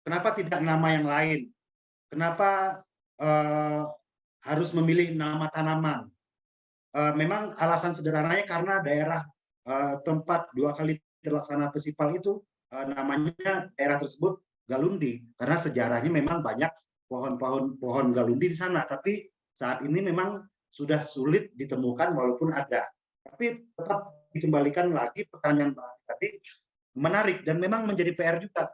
Kenapa tidak nama yang lain? Kenapa harus memilih nama tanaman? Memang alasan sederhananya karena daerah tempat 2 kali terlaksana festival itu namanya daerah tersebut Galundi, karena sejarahnya memang banyak pohon Galundi di sana, tapi saat ini memang sudah sulit ditemukan walaupun ada. Tapi tetap dikembalikan lagi pertanyaan Mbak tadi menarik dan memang menjadi PR juga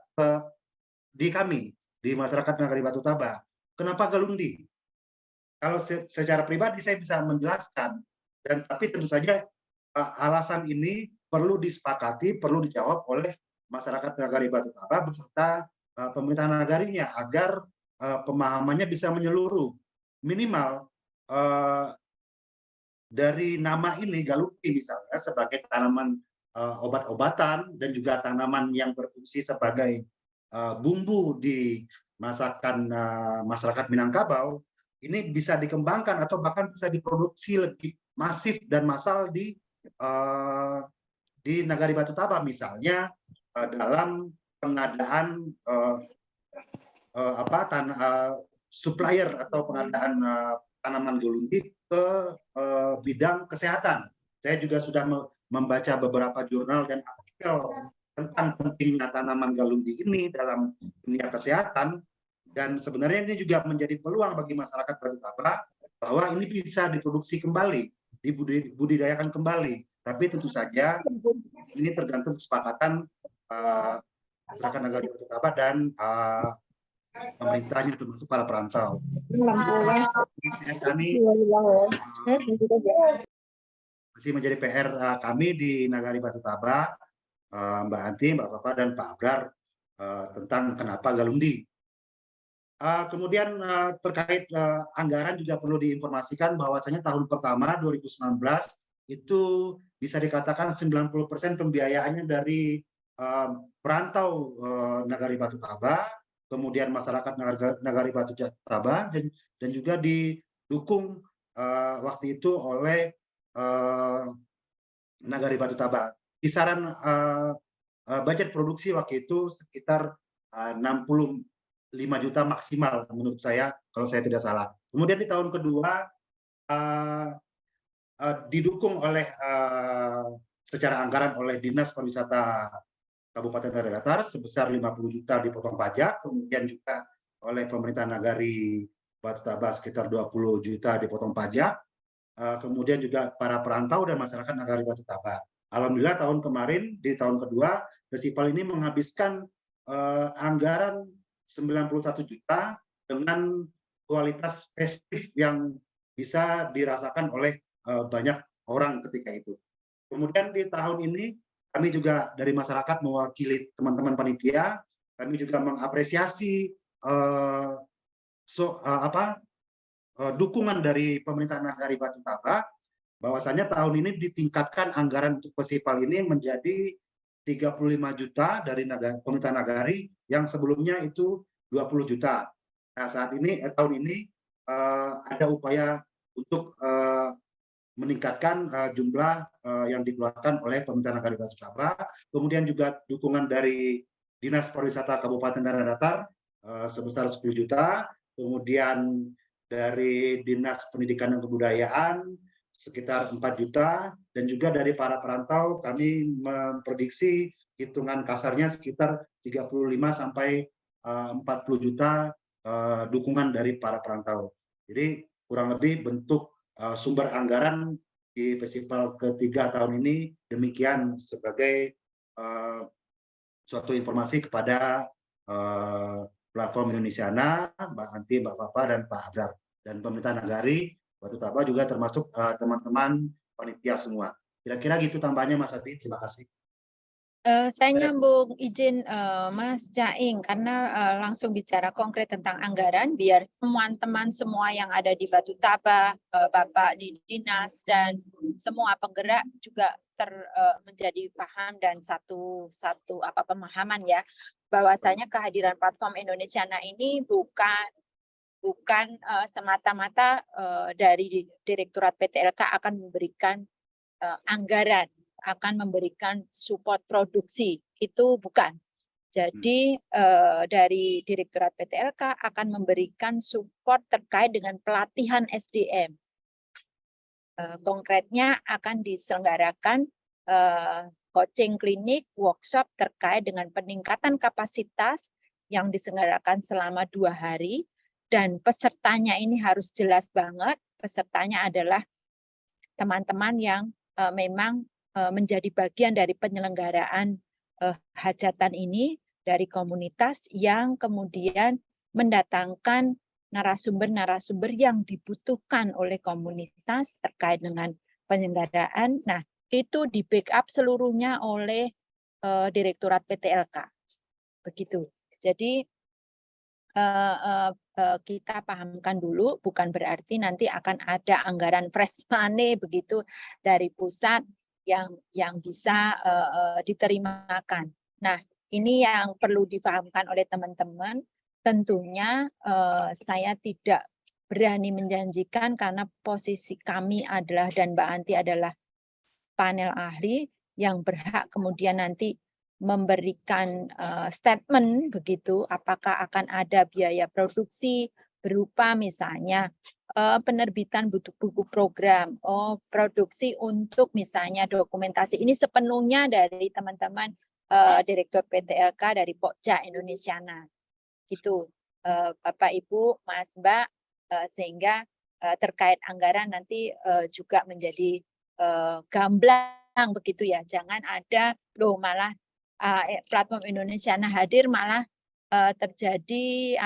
di kami di masyarakat Nagari Batu Taba. Kenapa Galundi? Kalau secara pribadi saya bisa menjelaskan, tapi tentu saja alasan ini perlu disepakati, perlu dijawab oleh masyarakat Nagari Batu Taba beserta pemerintah nagarinya agar pemahamannya bisa menyeluruh. Minimal dari nama ini Galundi misalnya sebagai tanaman obat-obatan dan juga tanaman yang berfungsi sebagai bumbu di masakan masyarakat Minangkabau, ini bisa dikembangkan atau bahkan bisa diproduksi lebih masif dan massal di Nagari Batu Taba, misalnya dalam pengadaan supplier atau pengadaan tanaman Galundi ke bidang kesehatan. Saya juga sudah membaca beberapa jurnal dan artikel tentang pentingnya tanaman Galundi ini dalam dunia kesehatan, dan sebenarnya ini juga menjadi peluang bagi masyarakat Batu Taba bahwa ini bisa diproduksi kembali, dibudidayakan kembali. Tapi tentu saja ini tergantung kesepakatan masyarakat Nagari Batu Taba dan pemerintahnya, termasuk para perantau. Kami masih menjadi PR kami di Nagari Batu Taba, Mbak Anti, Mbak Papa, dan Pak Abrar tentang kenapa Galundi. Kemudian terkait anggaran juga perlu diinformasikan bahwasanya tahun pertama 2019 itu bisa dikatakan 90% pembiayaannya dari perantau Nagari Batu Taba, kemudian masyarakat Nagari Batu Taba, dan juga didukung waktu itu oleh Nagari Batu Taba. Kisaran budget produksi waktu itu sekitar 65 juta maksimal menurut saya, kalau saya tidak salah. Kemudian di tahun kedua didukung oleh secara anggaran oleh Dinas Pariwisata Kabupaten Tanah Datar sebesar 50 juta dipotong pajak, kemudian juga oleh pemerintah Nagari Batu Taba sekitar 20 juta dipotong pajak, kemudian juga para perantau dan masyarakat Nagari Batu Taba. Alhamdulillah tahun kemarin di tahun kedua festival ini menghabiskan anggaran 91 juta dengan kualitas festif yang bisa dirasakan oleh banyak orang ketika itu. Kemudian di tahun ini kami juga dari masyarakat mewakili teman-teman panitia, kami juga mengapresiasi dukungan dari pemerintah Nagari Batu Taba, bahwasanya tahun ini ditingkatkan anggaran untuk festival ini menjadi 35 juta dari pemerintah nagari yang sebelumnya itu 20 juta. Nah, saat ini tahun ini ada upaya untuk meningkatkan jumlah yang dikeluarkan oleh pemerintah nagari Batu Tabra, kemudian juga dukungan dari Dinas Pariwisata Kabupaten Tanah Datar sebesar 10 juta, kemudian dari Dinas Pendidikan dan Kebudayaan sekitar 4 juta, dan juga dari para perantau kami memprediksi hitungan kasarnya sekitar 35 sampai 40 juta dukungan dari para perantau. Jadi kurang lebih bentuk sumber anggaran di festival ketiga tahun ini demikian sebagai suatu informasi kepada platform Indonesiana, Mbak Anti, Mbak Fafa, dan Pak Abrar. Dan pemerintah nagari Batu Tabra juga termasuk teman-teman panitia semua. Kira-kira gitu tambahnya Mas Ati, terima kasih. Saya nyambung izin Mas Caing karena langsung bicara konkret tentang anggaran biar teman-teman semua yang ada di Batu Tabra, Bapak di dinas dan semua penggerak juga menjadi paham dan satu pemahaman ya bahwasanya kehadiran platform Indonesiana ini bukan semata-mata dari Direktorat PTLK akan memberikan anggaran, akan memberikan support produksi, itu bukan. Jadi dari Direktorat PTLK akan memberikan support terkait dengan pelatihan SDM. Konkretnya akan diselenggarakan coaching klinik, workshop terkait dengan peningkatan kapasitas yang diselenggarakan selama 2 hari. Dan pesertanya ini harus jelas banget, pesertanya adalah teman-teman yang memang menjadi bagian dari penyelenggaraan hajatan ini dari komunitas yang kemudian mendatangkan narasumber-narasumber yang dibutuhkan oleh komunitas terkait dengan penyelenggaraan. Nah, itu di backup seluruhnya oleh Direktorat PTLK. Begitu. Jadi kita pahamkan dulu, bukan berarti nanti akan ada anggaran fresh money begitu dari pusat yang bisa diterimakan. Nah, ini yang perlu dipahamkan oleh teman-teman. Tentunya saya tidak berani menjanjikan karena posisi kami adalah dan Mbak Anti adalah panel ahli yang berhak kemudian nanti memberikan statement begitu, apakah akan ada biaya produksi berupa misalnya penerbitan buku program, produksi untuk misalnya dokumentasi. Ini sepenuhnya dari teman-teman Direktur PTLK dari Pokja Indonesiana. Gitu, Bapak Ibu, Mas Mbak, sehingga terkait anggaran nanti juga menjadi gamblang begitu ya. Jangan ada loh malah platform Indonesiana hadir malah terjadi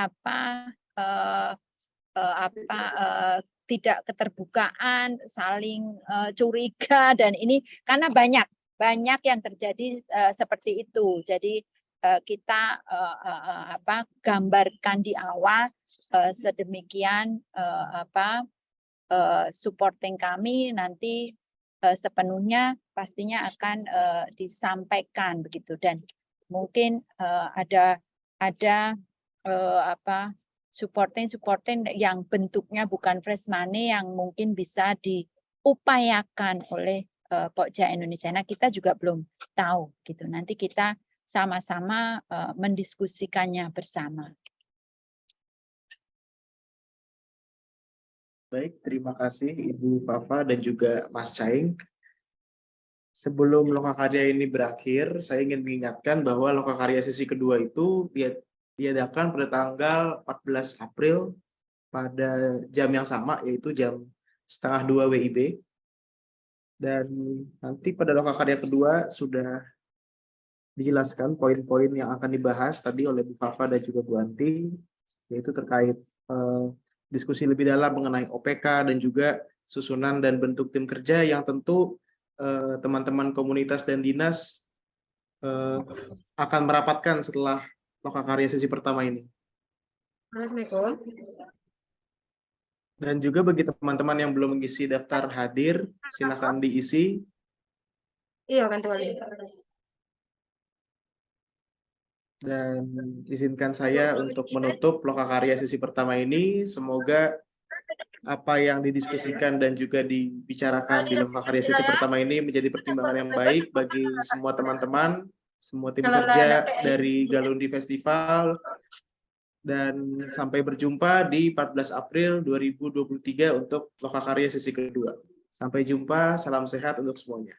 tidak keterbukaan, saling curiga dan ini karena banyak yang terjadi seperti itu. Jadi kita gambarkan di awal sedemikian supporting kami nanti sepenuhnya pastinya akan disampaikan begitu dan mungkin ada supporting yang bentuknya bukan fresh money yang mungkin bisa diupayakan oleh Pokja Indonesia. Nah, kita juga belum tahu gitu. Nanti kita sama-sama mendiskusikannya bersama. Baik, terima kasih Ibu Fafa dan juga Mas Caing. Sebelum Lokakarya ini berakhir, saya ingin mengingatkan bahwa Lokakarya sesi kedua itu diadakan pada tanggal 14 April pada jam yang sama, yaitu jam 1:30 WIB. Dan nanti pada Lokakarya kedua sudah dijelaskan poin-poin yang akan dibahas tadi oleh Bu Fafa dan juga Bu Anti, yaitu terkait diskusi lebih dalam mengenai OPK dan juga susunan dan bentuk tim kerja yang tentu teman-teman komunitas dan dinas akan merapatkan setelah Lokakarya sesi pertama ini. Dan juga bagi teman-teman yang belum mengisi daftar hadir, silakan diisi. Iya kan tuh. Dan izinkan saya untuk menutup Lokakarya sesi pertama ini. Semoga apa yang didiskusikan dan juga dibicarakan di Lokakarya sesi pertama ini menjadi pertimbangan yang baik bagi semua teman-teman, semua tim kerja dari Galundi Festival. Dan sampai berjumpa di 14 April 2023 untuk Lokakarya sesi kedua. Sampai jumpa, salam sehat untuk semuanya.